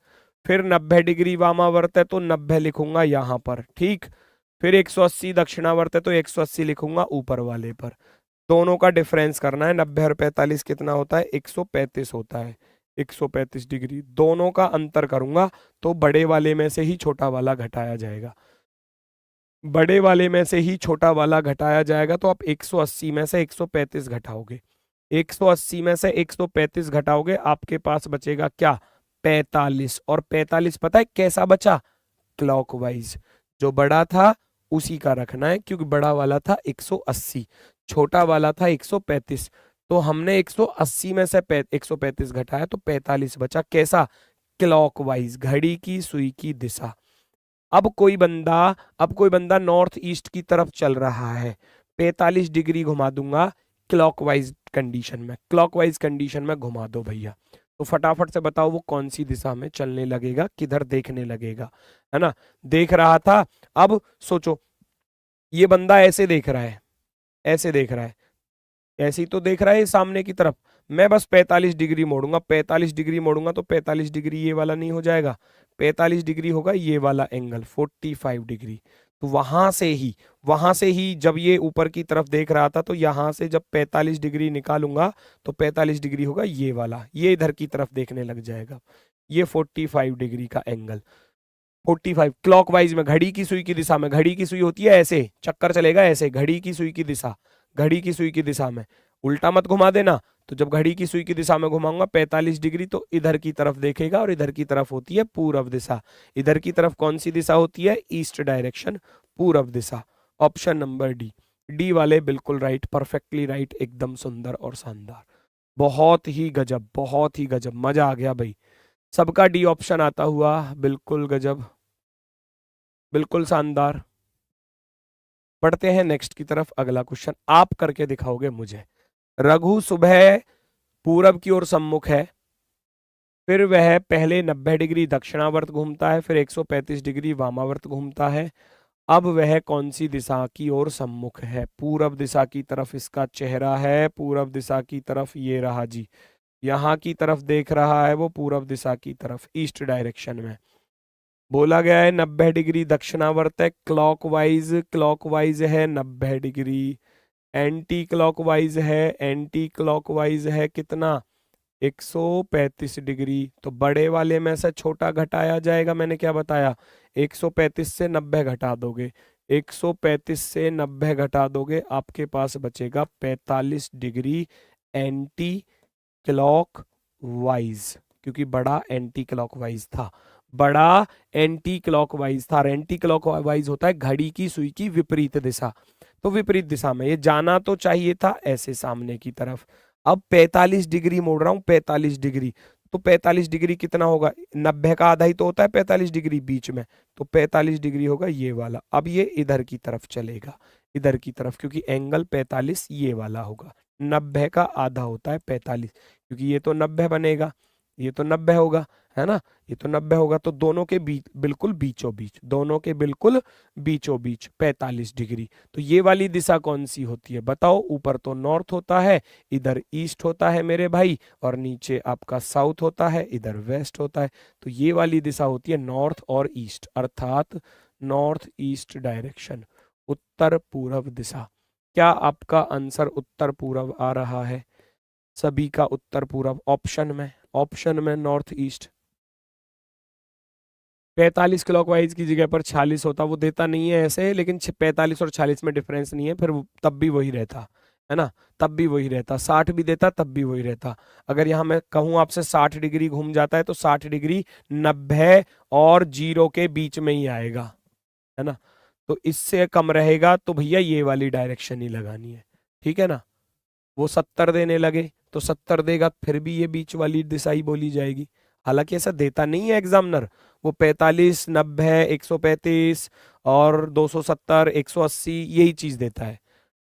फिर 90 डिग्री वामावर्त है तो 90 लिखूंगा यहां पर, ठीक। फिर 180 दक्षिणावर्त है तो 180 लिखूंगा ऊपर वाले पर। दोनों का डिफरेंस करना है, 90 और 45 कितना होता है, 135 होता है, 135 डिग्री। दोनों का अंतर करूंगा तो बड़े वाले में से ही छोटा वाला घटाया जाएगा, बड़े वाले में से ही छोटा वाला घटाया जाएगा। तो आप 180 में से 135 घटाओगे, 180 में से 135 घटाओगे, आपके पास बचेगा क्या, 45। और 45 पता है कैसा बचा, क्लॉकवाइज। जो बड़ा था उसी का रखना है, क्योंकि बड़ा वाला था 180, छोटा वाला था 135। तो हमने 180 में से 135 घटाया तो 45 बचा, कैसा, क्लॉकवाइज, घड़ी की सुई की दिशा। अब कोई बंदा नॉर्थ ईस्ट की तरफ चल रहा है, 45 डिग्री घुमा दूंगा क्लॉकवाइज कंडीशन में घुमा दो भैया। तो फटाफट से बताओ वो कौन सी दिशा में चलने लगेगा, किधर देखने लगेगा, है ना। देख रहा था, अब सोचो ये बंदा ऐसे देख रहा है, ऐसे देख रहा है, ऐसे ही तो देख रहा है सामने की तरफ। मैं बस 45 डिग्री मोड़ूंगा, 45 डिग्री मोड़ूंगा तो 45 डिग्री ये वाला नहीं हो जाएगा, 45 डिग्री होगा ये वाला एंगल 45 डिग्री। तो वहां से ही जब ये ऊपर की तरफ देख रहा था, तो यहां से जब 45 डिग्री निकालूंगा तो 45 डिग्री होगा ये वाला, ये इधर की तरफ देखने लग जाएगा, ये 45 डिग्री का एंगल। 45 क्लॉकवाइज में, घड़ी की सुई की दिशा में, घड़ी की सुई होती है ऐसे, चक्कर चलेगा ऐसे, घड़ी की सुई की दिशा, घड़ी की सुई की दिशा में, उल्टा मत घुमा देना। तो जब घड़ी की सुई की दिशा में घुमाऊंगा 45 डिग्री, तो इधर की तरफ देखेगा, और इधर की तरफ होती है पूरब दिशा। इधर की तरफ कौन सी दिशा होती है, ईस्ट डायरेक्शन, पूरब दिशा। ऑप्शन नंबर डी, डी वाले बिल्कुल राइट, परफेक्टली राइट, एकदम सुंदर और शानदार, बहुत ही गजब, बहुत ही गजब, मजा आ गया भाई, सबका डी ऑप्शन आता हुआ, बिल्कुल गजब, बिल्कुल शानदार। पढ़ते हैं नेक्स्ट की तरफ, अगला क्वेश्चन आप करके दिखाओगे मुझे। रघु सुबह पूरब की ओर सम्मुख है, फिर वह पहले 90 डिग्री दक्षिणावर्त घूमता है, फिर 135 डिग्री वामावर्त घूमता है। अब वह कौन सी दिशा की ओर सम्मुख है, पूरब दिशा की तरफ इसका चेहरा है, पूरब दिशा की तरफ ये रहा जी, यहाँ की तरफ देख रहा है वो, पूरब दिशा की तरफ, ईस्ट डायरेक्शन में। बोला गया है 90 डिग्री दक्षिणावर्त है, क्लॉकवाइज है 90 डिग्री, एंटी क्लॉकवाइज है कितना, 135 डिग्री। तो बड़े वाले में से छोटा घटाया जाएगा, मैंने क्या बताया, 135 से 90 घटा दोगे, 135 से 90 घटा दोगे, आपके पास बचेगा 45 डिग्री एंटी क्लॉकवाइज, क्योंकि बड़ा एंटी क्लॉकवाइज था, बड़ा एंटी क्लॉकवाइज था। एंटी क्लॉकवाइज होता है घड़ी की सुई की विपरीत दिशा, तो विपरीत दिशा में ये जाना तो चाहिए था ऐसे सामने की तरफ। अब 45 डिग्री मोड़ रहा हूं, 45 डिग्री, तो 45 डिग्री कितना होगा, 90 का आधा ही तो होता है 45 डिग्री बीच में, तो 45 डिग्री होगा ये वाला। अब ये इधर की तरफ चलेगा, इधर की तरफ, क्योंकि एंगल 45 ये वाला होगा, 90 का आधा होता है 45, क्योंकि ये तो 90 बनेगा, ये तो 90 होगा, है ना, ये तो 90 होगा, तो दोनों के बीच, बिल्कुल बीचों बीच, दोनों के बिल्कुल बीचों बीच 45 डिग्री। तो ये वाली दिशा कौन सी होती है बताओ, ऊपर तो नॉर्थ होता है, इधर ईस्ट होता है मेरे भाई, और नीचे आपका साउथ होता है, इधर वेस्ट होता है। तो ये वाली दिशा होती है नॉर्थ और ईस्ट, अर्थात नॉर्थ ईस्ट डायरेक्शन, उत्तर पूर्व दिशा। क्या आपका आंसर उत्तर पूर्व आ रहा है, सभी का उत्तर पूर्व, ऑप्शन में नॉर्थ ईस्ट। 45 क्लॉकवाइज की जगह पर 46 होता, वो देता नहीं है ऐसे, लेकिन 45 और 46 में डिफरेंस नहीं है, फिर तब भी वही रहता है ना, तब भी वही रहता, 60 भी देता तब भी वही रहता। अगर यहाँ मैं कहूँ आपसे 60 डिग्री घूम जाता है, तो 60 डिग्री 90 और 0 के बीच में ही आएगा, है ना, तो इससे कम रहेगा तो भैया ये वाली डायरेक्शन ही लगानी है, ठीक है ना। वो 70 देने लगे तो 70 देगा, फिर भी ये बीच वाली दिशा ही बोली जाएगी। हालांकि ऐसा देता नहीं है एग्जामिनर, वो 45, 90, 135 और 270, 180 यही चीज देता है।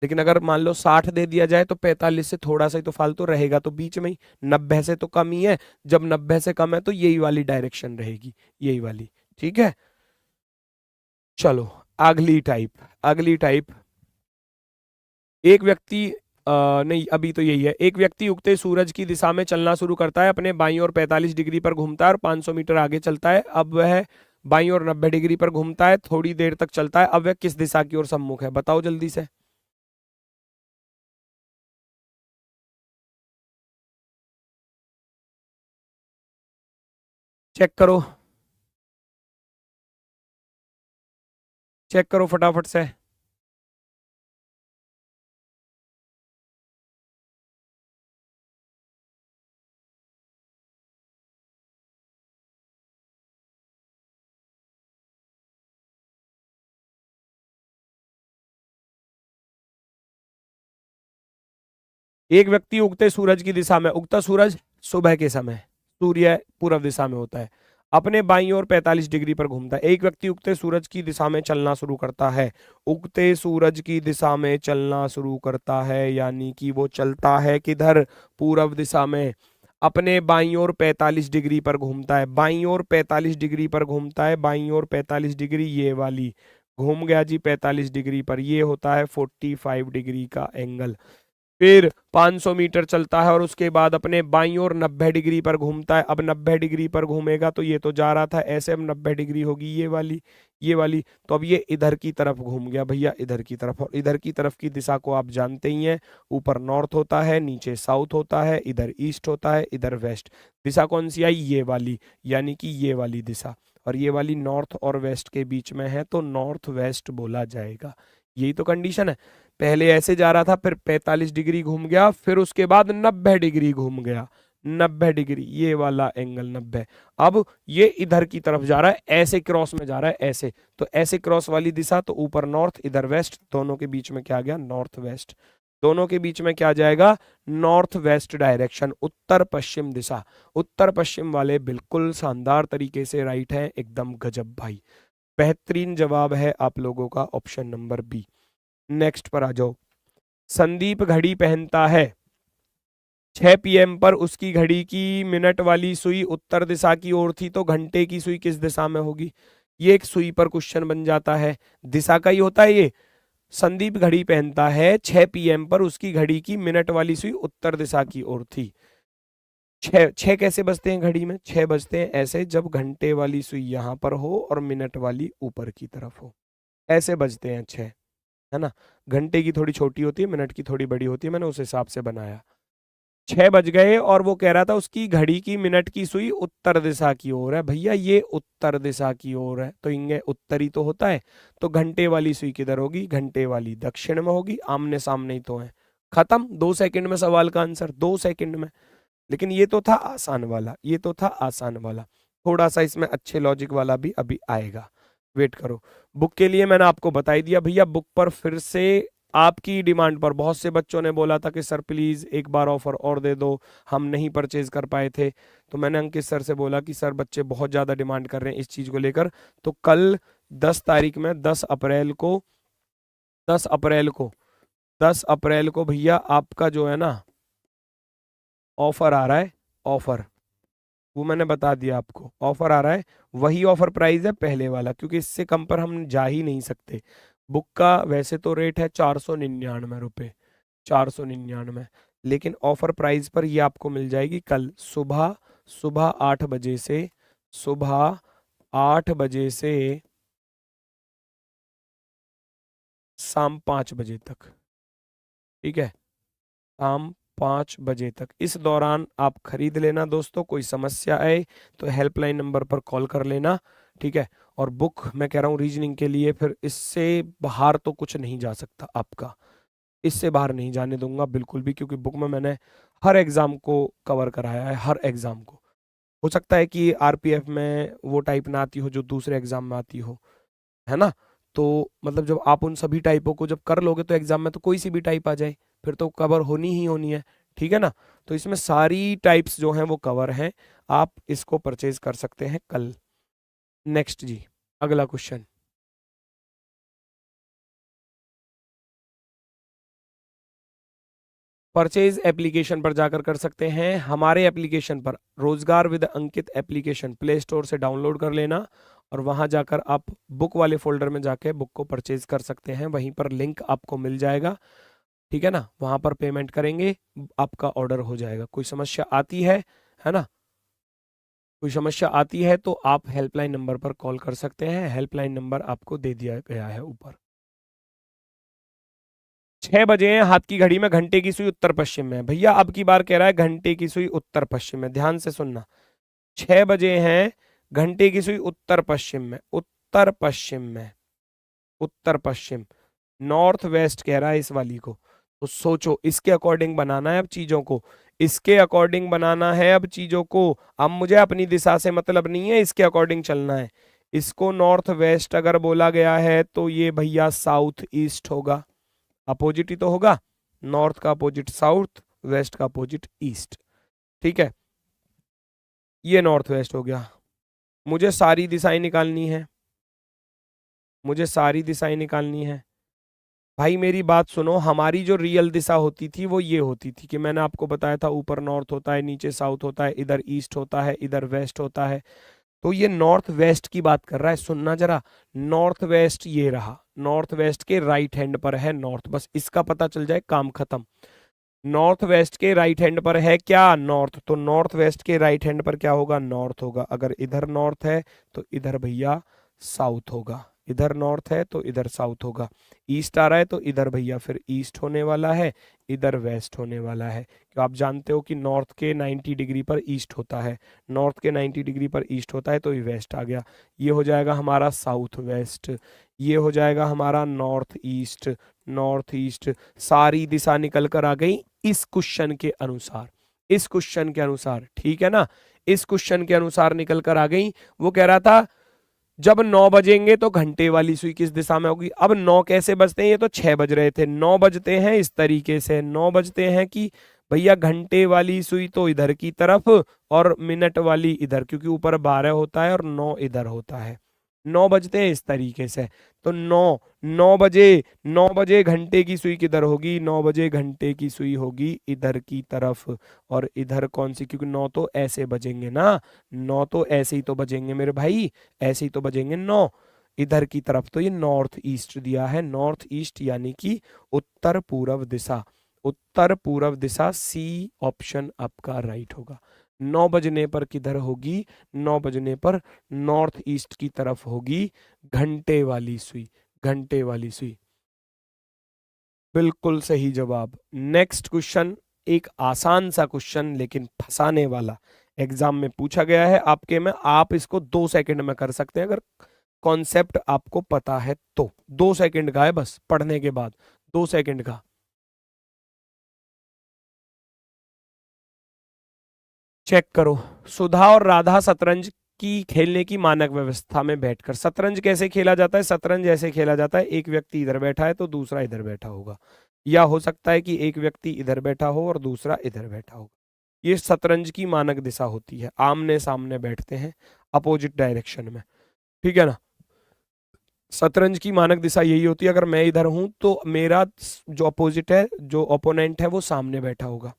लेकिन अगर मान लो 60 दे दिया जाए, तो 45 से थोड़ा सा ही तो फालतू रहेगा, तो बीच में ही, 90 से तो कम ही है, जब 90 से कम है तो यही वाली डायरेक्शन रहेगी, यही वाली, ठीक है। चलो अगली टाइप, एक व्यक्ति नहीं अभी तो यही है, एक व्यक्ति उगते सूरज की दिशा में चलना शुरू करता है, अपने बाईं ओर 45 डिग्री पर घूमता है और 500 मीटर आगे चलता है। अब वह बाईं ओर 90 डिग्री पर घूमता है, थोड़ी देर तक चलता है, अब वह किस दिशा की ओर सम्मुख है, बताओ जल्दी से। चेक करो, चेक करो फटाफट से। एक व्यक्ति उगते सूरज की दिशा में, उगता सूरज सुबह के समय, सूर्य पूर्व दिशा में होता है, अपने बाईं ओर 45 डिग्री पर घूमता है। एक व्यक्ति उगते सूरज की दिशा में चलना शुरू करता है। उगते सूरज की दिशा में चलना शुरू करता है, यानी कि वो चलता है किधर, पूर्व दिशा में। अपने बाईं ओर 45 डिग्री पर घूमता है, बाईं ओर 45 डिग्री पर घूमता है, बाईं ओर 45 डिग्री, ये वाली घूम गया जी 45 डिग्री पर, ये होता है 45 डिग्री का एंगल। फिर 500 मीटर चलता है और उसके बाद अपने बाईं ओर 90 डिग्री पर घूमता है। अब 90 डिग्री पर घूमेगा तो ये तो जा रहा था ऐसे, अब 90 डिग्री होगी ये वाली, ये वाली, तो अब ये इधर की तरफ घूम गया भैया, इधर की तरफ। और इधर की तरफ की दिशा को आप जानते ही हैं, ऊपर नॉर्थ होता है, नीचे साउथ होता है, इधर ईस्ट होता है, इधर वेस्ट। दिशा कौन सी आई, ये वाली, यानी कि ये वाली दिशा। और ये वाली नॉर्थ और वेस्ट के बीच में है तो नॉर्थ वेस्ट बोला जाएगा। यही तो कंडीशन है। पहले ऐसे जा रहा था, फिर 45 डिग्री घूम गया, फिर उसके बाद 90 डिग्री घूम गया, 90 डिग्री, ये वाला एंगल 90। अब ये इधर की तरफ जा रहा है, ऐसे क्रॉस में जा रहा है ऐसे, तो ऐसे क्रॉस वाली दिशा, तो ऊपर नॉर्थ इधर वेस्ट, दोनों के बीच में क्या आ गया, नॉर्थ वेस्ट। दोनों के बीच में क्या जाएगा, नॉर्थ वेस्ट डायरेक्शन, उत्तर पश्चिम दिशा। उत्तर पश्चिम वाले बिल्कुल शानदार तरीके से राइट है, एकदम गजब भाई, बेहतरीन जवाब है आप लोगों का ऑप्शन नंबर बी। नेक्स्ट पर आ जाओ। संदीप घड़ी पहनता है, 6 PM पर उसकी घड़ी की मिनट वाली सुई उत्तर दिशा की ओर थी, तो घंटे की सुई किस दिशा में होगी। ये एक सुई पर क्वेश्चन बन जाता है, दिशा का ही होता है ये। संदीप घड़ी पहनता है, 6 PM पर उसकी घड़ी की मिनट वाली सुई उत्तर दिशा की ओर थी। छह छह कैसे बजते हैं घड़ी में, 6 बजते हैं ऐसे, जब घंटे वाली सुई यहां पर हो और मिनट वाली ऊपर की तरफ हो, ऐसे बजते हैं 6, है ना। घंटे की थोड़ी छोटी होती है, मिनट की थोड़ी बड़ी होती है, मैंने उस हिसाब से बनाया। 6 बज गए और वो कह रहा था उसकी घड़ी की मिनट की सुई उत्तर दिशा की ओर है। भैया ये उत्तर दिशा की ओर है तो इंगे उत्तरी तो होता है, तो घंटे वाली सुई किधर होगी, घंटे वाली दक्षिण में होगी, आमने सामने ही तो है। खत्म, 2 सेकंड में सवाल का आंसर, 2 सेकंड में। लेकिन ये तो था आसान वाला, ये तो था आसान वाला, थोड़ा सा इसमें अच्छे लॉजिक वाला भी अभी आएगा, वेट करो। बुक के लिए मैंने आपको बता ही दिया भैया, बुक पर फिर से आपकी डिमांड पर बहुत से बच्चों ने बोला था कि सर प्लीज एक बार ऑफर और दे दो, हम नहीं परचेज कर पाए थे। तो मैंने अंकित सर से बोला कि सर बच्चे बहुत ज्यादा डिमांड कर रहे हैं इस चीज को लेकर, तो कल 10 तारीख में 10 अप्रैल को 10 अप्रैल को 10 अप्रैल को भैया आपका जो है ना ऑफर आ रहा है, ऑफर वो मैंने बता दिया आपको, ऑफर आ रहा है। वही ऑफर प्राइस है पहले वाला, क्योंकि इससे कम पर हम जा ही नहीं सकते। बुक का वैसे तो रेट है 499 रुपये, 499, लेकिन ऑफर प्राइस पर ये आपको मिल जाएगी कल सुबह, सुबह 8 बजे से, सुबह 8 बजे से शाम 5 बजे तक, ठीक है, शाम 5 बजे तक। इस दौरान आप खरीद लेना दोस्तों, कोई समस्या आए तो हेल्पलाइन नंबर पर कॉल कर लेना, ठीक है। और बुक मैं कह रहा हूँ रीजनिंग के लिए, फिर इससे बाहर तो कुछ नहीं जा सकता आपका, इससे बाहर नहीं जाने दूंगा बिल्कुल भी, क्योंकि बुक में मैंने हर एग्जाम को कवर कराया है, हर एग्जाम को। हो सकता है कि आरपीएफ में वो टाइप ना आती हो जो दूसरे एग्जाम में आती हो, है ना। तो मतलब जब आप उन सभी टाइपों को जब कर लोगे तो एग्जाम में तो कोई सी भी टाइप आ जाए, फिर तो कवर होनी ही होनी है, ठीक है ना। तो इसमें सारी टाइप्स जो हैं वो कवर हैं, आप इसको परचेज कर सकते हैं कल। नेक्स्ट जी, अगला क्वेश्चन। परचेज एप्लीकेशन पर जाकर कर सकते हैं, हमारे एप्लीकेशन पर रोजगार with Ankit application play store से डाउनलोड कर लेना, और वहां जाकर आप बुक वाले फोल्डर में जाके बुक को परचेज कर सकते हैं, वहीं पर लिंक आपको मिल जाएगा, ठीक है ना। वहां पर पेमेंट करेंगे, आपका ऑर्डर हो जाएगा। कोई समस्या आती है ना, कोई समस्या आती है तो आप हेल्पलाइन नंबर पर कॉल कर सकते हैं, हेल्पलाइन नंबर आपको दे दिया गया है ऊपर। 6 बजे हैं, हाथ की घड़ी में घंटे की सुई उत्तर पश्चिम में है। भैया अब की बार कह रहा है घंटे की सुई उत्तर पश्चिम में, ध्यान से सुनना। 6 बजे हैं, घंटे की सुई उत्तर पश्चिम में, उत्तर पश्चिम में, उत्तर पश्चिम, नॉर्थ वेस्ट कह रहा है इस वाली को। तो सोचो, इसके अकॉर्डिंग बनाना है अब चीजों को, इसके अकॉर्डिंग बनाना है अब चीजों को। अब मुझे अपनी दिशा से मतलब नहीं है, इसके अकॉर्डिंग चलना है। इसको नॉर्थ वेस्ट अगर बोला गया है तो ये भैया साउथ ईस्ट होगा, अपोजिट ही तो होगा, नॉर्थ का अपोजिट साउथ, वेस्ट का अपोजिट ईस्ट, ठीक है। ये नॉर्थ वेस्ट हो गया, मुझे सारी दिशाएं निकालनी है, मुझे सारी दिशाएं निकालनी है। भाई मेरी बात सुनो, हमारी जो रियल दिशा होती थी वो ये होती थी कि मैंने आपको बताया था ऊपर नॉर्थ होता है, नीचे साउथ होता है, इधर ईस्ट होता है, इधर वेस्ट होता है। तो ये नॉर्थ वेस्ट की बात कर रहा है, सुनना जरा। नॉर्थ वेस्ट ये रहा, नॉर्थ वेस्ट के राइट हैंड पर है नॉर्थ, बस इसका पता चल जाए काम खत्म। नॉर्थ वेस्ट के राइट हैंड पर है क्या? नॉर्थ। तो नॉर्थ वेस्ट के राइट हैंड पर क्या होगा? नॉर्थ होगा। अगर इधर नॉर्थ है तो इधर भैया साउथ होगा, इधर नॉर्थ है तो इधर साउथ होगा। ईस्ट आ रहा है तो इधर भैया फिर ईस्ट होने वाला है, इधर वेस्ट होने वाला है। क्यों? आप जानते हो कि नॉर्थ के 90 डिग्री पर ईस्ट होता है, नॉर्थ के 90 डिग्री पर ईस्ट होता है तो ये वेस्ट आ गया। ये हो जाएगा हमारा साउथ वेस्ट, ये हो जाएगा हमारा नॉर्थ ईस्ट, नॉर्थ ईस्ट। सारी दिशा निकल कर आ गई इस क्वेश्चन के अनुसार, इस क्वेश्चन के अनुसार, ठीक है ना? इस क्वेश्चन के अनुसार निकल कर आ गई। वो कह रहा था जब 9 बजेंगे तो घंटे वाली सुई किस दिशा में होगी। अब 9 कैसे बजते हैं? ये तो 6 बज रहे थे, 9 बजते हैं इस तरीके से, 9 बजते हैं कि भैया घंटे वाली सुई तो इधर की तरफ और मिनट वाली इधर, क्योंकि ऊपर 12 होता है और 9 इधर होता है। 9 बजते हैं इस तरीके से। तो 9 बजे घंटे की सुई किधर होगी? 9 बजे घंटे की सुई होगी इधर की तरफ। और इधर कौन सी? क्योंकि 9 तो ऐसे बजेंगे ना, 9 तो ऐसे ही तो बजेंगे मेरे भाई, ऐसे ही तो बजेंगे 9 इधर की तरफ। तो ये नॉर्थ ईस्ट दिया है, नॉर्थ ईस्ट यानी कि उत्तर पूर्व दिशा, उत्तर पूर्व दिशा। सी ऑप्शन आपका राइट होगा। 9 बजने पर किधर होगी? 9 बजने पर नॉर्थ ईस्ट की तरफ होगी घंटे वाली सुई, घंटे वाली सुई। बिल्कुल सही जवाब। नेक्स्ट क्वेश्चन, एक आसान सा क्वेश्चन लेकिन फंसाने वाला, एग्जाम में पूछा गया है आपके में। आप इसको 2 सेकंड में कर सकते हैं अगर कॉन्सेप्ट आपको पता है तो। 2 सेकंड का है बस, पढ़ने के बाद 2 सेकंड का। चेक करो। सुधा और राधा शतरंज की खेलने की मानक व्यवस्था में बैठकर। शतरंज कैसे खेला जाता है? शतरंज ऐसे खेला जाता है, एक व्यक्ति इधर बैठा है तो दूसरा इधर बैठा होगा, या हो सकता है कि एक व्यक्ति इधर बैठा हो और दूसरा इधर बैठा हो। ये शतरंज की मानक दिशा होती है, आमने सामने बैठते हैं अपोजिट डायरेक्शन में, ठीक है ना? शतरंज की मानक दिशा यही होती है, अगर मैं इधर हूं तो मेरा जो अपोजिट है, जो ओपोनेंट है वो सामने बैठा होगा,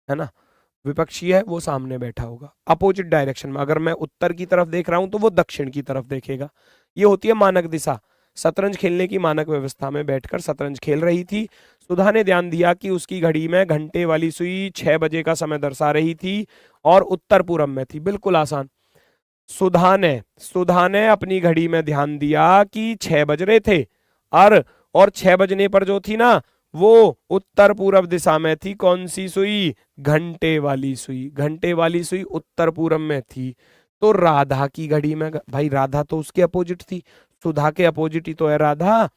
है ना? विपक्षी है वो सामने बैठा होगा अपोजिट डायरेक्शन में। अगर मैं उत्तर की तरफ देख रहा हूं तो वो दक्षिण की तरफ देखेगा। ये होती है मानक दिशा। शतरंज खेलने की मानक व्यवस्था में बैठकर शतरंज खेल रही थी। सुधा ने ध्यान दिया कि उसकी घड़ी में घंटे वाली सुई 6 बजे का समय दर्शा रही थी और उत्तर पूर्व में थी। बिल्कुल आसान। सुधा ने अपनी घड़ी में ध्यान दिया कि 6 बज रहे थे, और 6 बजने पर जो थी ना वो उत्तर पूर्व दिशा में थी। कौन सी सुई? घंटे वाली सुई। घंटे वाली सुई उत्तर पूर्व में थी। तो राधा की घड़ी में, भाई राधा तो उसके अपोजिट थी, सुधा के अपोजिट ही तो है राधा,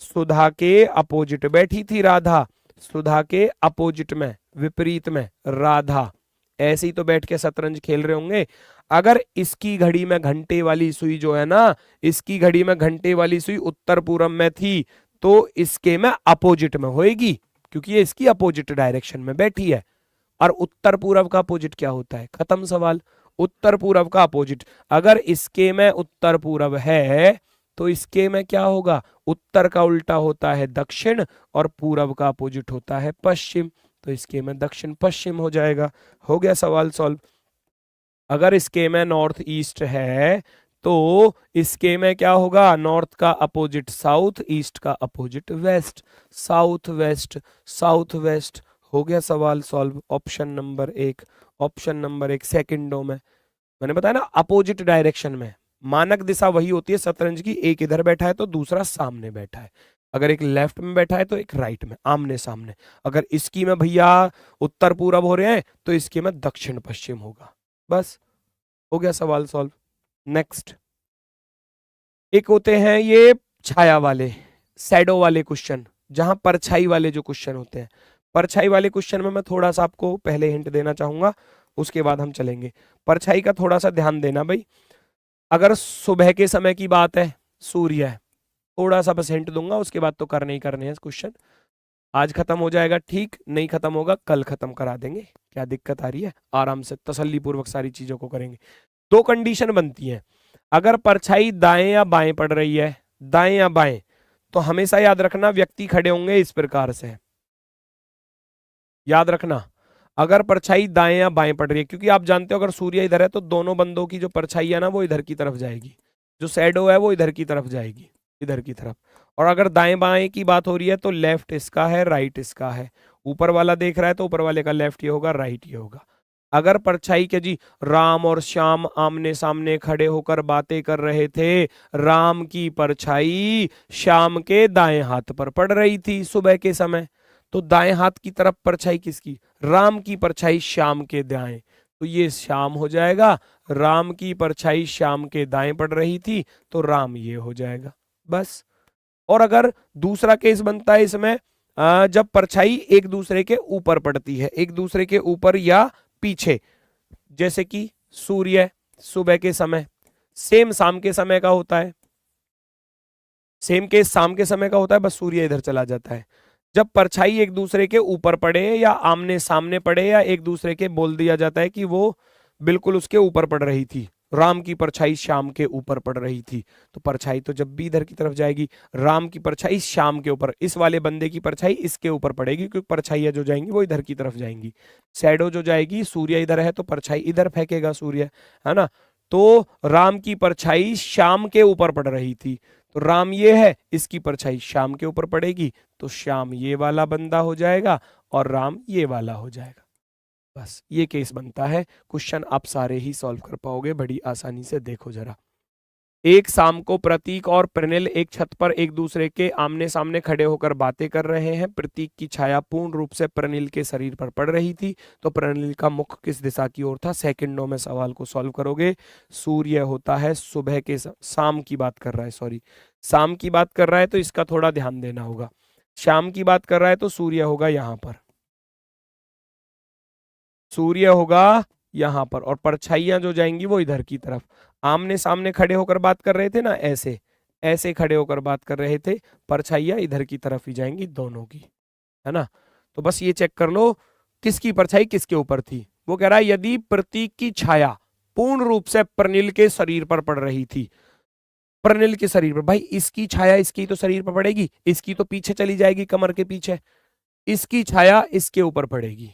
सुधा के अपोजिट बैठी थी राधा, सुधा के अपोजिट में, विपरीत में राधा। ऐसे ही तो बैठ के शतरंज खेल रहे होंगे। अगर इसकी घड़ी में घंटे वाली सुई जो है ना, इसकी घड़ी में घंटे वाली सुई उत्तर पूर्व में थी, तो इसके में अपोजिट में होएगी, क्योंकि ये इसकी अपोजिट डायरेक्शन में बैठी है। और उत्तर पूर्व का अपोजिट क्या होता है? खत्म सवाल। उत्तर पूर्व का अपोजिट, अगर इसके में उत्तर पूर्व है तो इसके में क्या होगा? उत्तर का उल्टा होता है दक्षिण और पूर्व का अपोजिट होता है पश्चिम, तो इसके में दक्षिण पश्चिम हो जाएगा। हो गया सवाल सॉल्व। अगर इसके में नॉर्थ ईस्ट है तो इसके में क्या होगा? नॉर्थ का अपोजिट साउथ, ईस्ट का opposite west, south west, south west. हो गया सवाल solve. Option number 1, option number 1 सेकंडों में। मैंने बताया ना अपोजिट डायरेक्शन में। मानक दिशा वही होती है शतरंज की, एक इधर बैठा है तो दूसरा सामने बैठा है। अगर एक लेफ्ट में बैठा है तो एक राइट में, आमने सामने। अगर इसकी में भैया उत्तर पूर्व हो रहे हैं तो इसकी में दक्षिण पश्चिम होगा। बस हो गया सवाल सॉल्व। नेक्स्ट, एक होते हैं ये छाया वाले, शैडो वाले क्वेश्चन, जहां परछाई वाले जो क्वेश्चन होते हैं। परछाई वाले क्वेश्चन में मैं थोड़ा सा आपको पहले हिंट देना चाहूंगा, उसके बाद हम चलेंगे। परछाई का थोड़ा सा ध्यान देना भाई। अगर सुबह के समय की बात है, सूर्य है, थोड़ा सा बस हिंट दूंगा, उसके बाद तो करने ही करने हैं क्वेश्चन। आज खत्म हो जाएगा, ठीक, नहीं खत्म होगा कल खत्म करा देंगे, क्या दिक्कत आ रही है? आराम से तसल्ली पूर्वक सारी चीजों को करेंगे। 2 कंडीशन बनती हैं। अगर परछाई दाएं या बाएं पड़ रही है, दाएं या बाएं, तो हमेशा याद रखना व्यक्ति खड़े होंगे इस प्रकार से, याद रखना। अगर परछाई दाएं या बाएं पड़ रही है, क्योंकि आप जानते हो अगर सूर्य इधर है तो दोनों बंदों की जो परछाई है ना वो इधर की तरफ जाएगी, जो शैडो है वो इधर की तरफ जाएगी, इधर की तरफ। और अगर दाएं बाएं की बात हो रही है तो लेफ्ट इसका है, राइट इसका है। ऊपर वाला देख रहा है तो ऊपर वाले का लेफ्ट ये होगा, राइट ये होगा। अगर परछाई के जी राम और श्याम आमने सामने खड़े होकर बातें कर रहे थे, राम की परछाई श्याम के दाएं हाथ पर पड़ रही थी सुबह के समय, तो दाएं हाथ की तरफ परछाई किसकी, राम की परछाई श्याम के दाएं, तो ये श्याम हो जाएगा। राम की परछाई श्याम के दाएं पड़ रही थी तो राम ये हो जाएगा, बस। और अगर दूसरा केस बनता है इसमें, जब परछाई एक दूसरे के ऊपर पड़ती है, एक दूसरे के ऊपर या पीछे, जैसे कि सूर्य सुबह के समय, सेम शाम के समय का होता है, सेम केस शाम के समय का होता है, बस सूर्य इधर चला जाता है। जब परछाई एक दूसरे के ऊपर पड़े या आमने सामने पड़े, या एक दूसरे के बोल दिया जाता है कि वो बिल्कुल उसके ऊपर पड़ रही थी, राम की परछाई श्याम के ऊपर पड़ रही थी, तो परछाई तो जब भी इधर की तरफ जाएगी, राम की परछाई श्याम के ऊपर, इस वाले बंदे की परछाई इसके ऊपर पड़ेगी, क्योंकि परछाइयां जो जाएंगी वो इधर की तरफ जाएंगी। शैडो जो जाएगी, सूर्य इधर है तो परछाई इधर फेंकेगा सूर्य, है ना। तो राम की परछाई श्याम के ऊपर पड़ रही थी, तो राम ये है, इसकी परछाई श्याम के ऊपर पड़ेगी, तो श्याम ये वाला बंदा हो जाएगा और राम ये वाला हो जाएगा, बस ये केस बनता है। क्वेश्चन आप सारे ही सॉल्व कर पाओगे बड़ी आसानी से। देखो जरा, एक शाम को प्रतीक और प्रणिल एक छत पर एक दूसरे के आमने सामने खड़े होकर बातें कर रहे हैं। प्रतीक की छाया पूर्ण रूप से प्रणिल के शरीर पर पड़ रही थी, तो प्रणिल का मुख किस दिशा की ओर था। सेकंडों में सवाल को सॉल्व करोगे। सूर्य होता है सुबह के, शाम की बात कर रहा है, सॉरी शाम की बात कर रहा है तो इसका थोड़ा ध्यान देना होगा। शाम की बात कर रहा है तो सूर्य होगा यहां पर, सूर्य होगा यहां पर, और परछाइयां जो जाएंगी वो इधर की तरफ। आमने सामने खड़े होकर बात कर रहे थे ना, ऐसे ऐसे खड़े होकर बात कर रहे थे, परछाइयां इधर की तरफ ही जाएंगी दोनों की, है ना। तो बस ये चेक कर लो किसकी परछाई किसके ऊपर थी। वो कह रहा है यदि प्रतीक की छाया पूर्ण रूप से प्रणिल के शरीर पर पड़ रही थी, प्रणिल के शरीर पर, भाई इसकी छाया इसकी तो शरीर पर पड़ेगी, इसकी तो पीछे चली जाएगी कमर के पीछे, इसकी छाया इसके ऊपर पड़ेगी,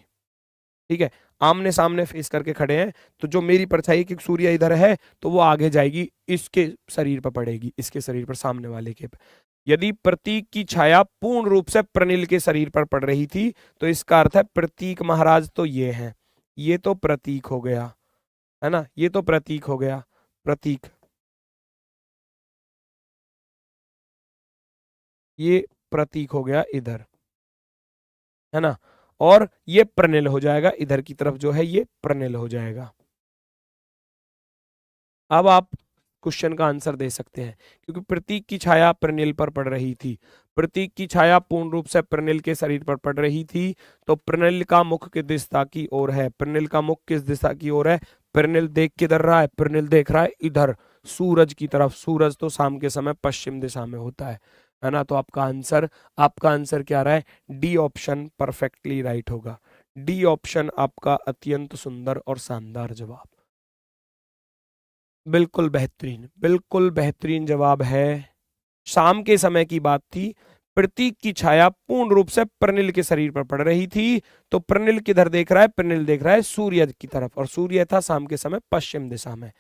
ठीक है। आमने सामने फेस करके खड़े हैं, तो जो मेरी परछाई की सूर्य इधर है तो वो आगे जाएगी, इसके शरीर पर पड़ेगी, इसके शरीर पर, सामने वाले के। यदि प्रतीक की छाया पूर्ण रूप से प्रणिल के शरीर पर पड़ रही थी, तो इसका अर्थ है प्रतीक महाराज तो ये है, ये तो प्रतीक हो गया, है ना, ये तो प्रतीक हो गया, प्रतीक, ये प्रतीक हो गया इधर, है ना। और ये प्रणिल हो जाएगा इधर की तरफ, जो है ये प्रणिल हो जाएगा। अब आप क्वेश्चन का आंसर दे सकते हैं, क्योंकि प्रतीक की छाया प्रणिल पर पड़ रही थी, प्रतीक की छाया पूर्ण रूप से प्रणिल के शरीर पर पड़ रही थी, तो प्रणिल का मुख किस दिशा की ओर है, प्रणिल का मुख किस दिशा की ओर है। प्रणिल देख किधर रहा है, प्रणिल देख रहा है इधर सूरज की तरफ, सूरज तो शाम के समय पश्चिम दिशा में होता है ना। तो आपका आंसर क्या रहा है, डी ऑप्शन परफेक्टली राइट होगा। डी ऑप्शन आपका अत्यंत सुंदर और शानदार जवाब, बिल्कुल बेहतरीन जवाब है। शाम के समय की बात थी, प्रतीक की छाया पूर्ण रूप से प्रणिल के शरीर पर पड़ रही थी, तो प्रणिल किधर देख रहा है, प्रणिल देख रहा है सूर्य की तरफ, और सूर्य था शाम के समय पश्चिम दिशा में,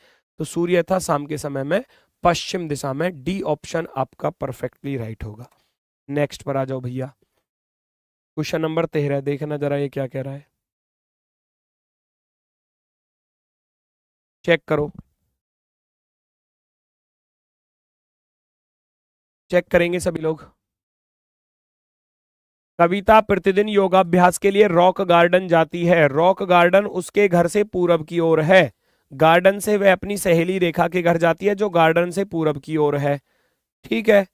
तो सूर्य था शाम के समय में पश्चिम दिशा में। डी ऑप्शन आपका परफेक्टली राइट होगा। नेक्स्ट पर आ जाओ भैया, क्वेश्चन नंबर 13, देखना जरा ये क्या कह रहा है, चेक करो, चेक करेंगे सभी लोग। कविता प्रतिदिन योगाभ्यास के लिए रॉक गार्डन जाती है, रॉक गार्डन उसके घर से पूरब की ओर है, गार्डन से वह अपनी सहेली रेखा के घर जाती है जो गार्डन से पूरब की ओर है, ठीक है।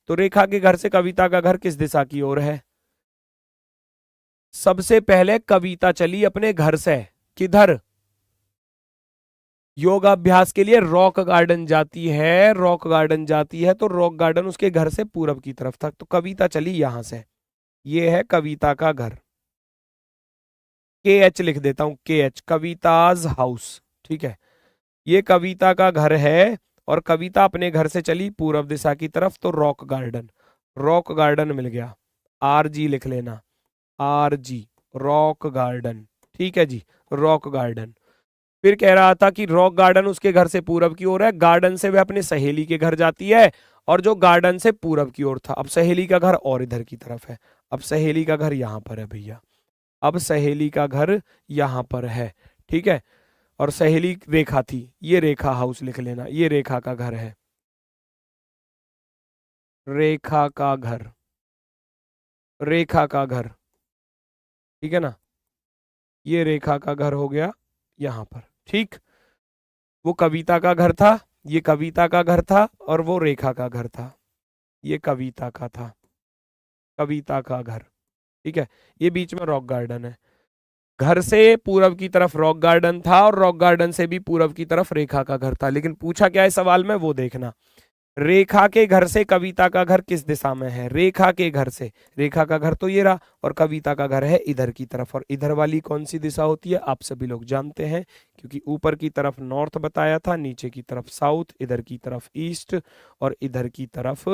तो रेखा के घर से कविता का घर किस दिशा की ओर है। सबसे पहले कविता चली अपने घर से किधर, योगाभ्यास के लिए रॉक गार्डन जाती है, रॉक गार्डन जाती है, तो रॉक गार्डन उसके घर से पूरब की तरफ था, तो कविता चली यहां से, ये है कविता का घर, के एच लिख देता हूं, के एच, कविताज हाउस, ठीक है। ये कविता का घर है और कविता अपने घर से चली पूर्व दिशा की तरफ, तो रॉक गार्डन, रॉक गार्डन मिल गया, RG लिख लेना, RG रॉक गार्डन, ठीक है जी, रॉक गार्डन। फिर कह रहा था कि रॉक गार्डन उसके घर से पूरब की ओर है, गार्डन से वह अपनी सहेली के घर जाती है, और जो गार्डन से पूरब की ओर था, अब सहेली का घर और इधर की तरफ है, अब सहेली का घर यहां पर है भैया, अब सहेली का घर यहां पर है, ठीक है, और सहेली रेखा थी, ये रेखा हाउस लिख लेना, ये रेखा का घर है, रेखा का घर, रेखा का घर, ठीक है ना, ये रेखा का घर हो गया यहां पर, ठीक। वो कविता का घर था, ये कविता का घर था, और वो रेखा का घर था, ये कविता का था, कविता का घर, ठीक है। ये बीच में रॉक गार्डन है, घर से पूरब की तरफ रॉक गार्डन था, और रॉक गार्डन से भी पूरब की तरफ रेखा का घर था, लेकिन पूछा क्या है सवाल में वो देखना। रेखा के घर से कविता का घर किस दिशा में है, रेखा के घर से, रेखा का घर तो ये रहा, और कविता का घर है इधर की तरफ, और इधर वाली कौन सी दिशा होती है आप सभी लोग जानते हैं, क्योंकि ऊपर की तरफ नॉर्थ बताया था, नीचे की तरफ साउथ, इधर की तरफ ईस्ट, और इधर की तरफ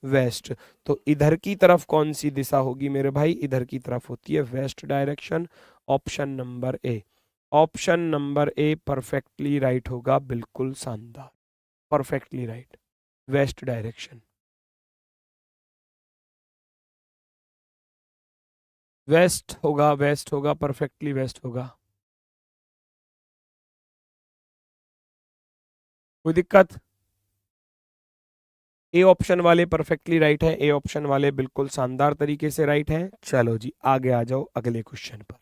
वेस्ट। तो इधर की तरफ कौन सी दिशा होगी मेरे भाई, इधर की तरफ होती है west direction, option number A, option number A perfectly right होगा, बिल्कुल शानदार, perfectly right, west direction, west होगा, वेस्ट होगा, परफेक्टली वेस्ट होगा। कोई दिक्कत? ए ऑप्शन वाले परफेक्टली राइट है, ए ऑप्शन वाले बिल्कुल शानदार तरीके से राइट है। चलो जी आगे आ जाओ अगले क्वेश्चन पर।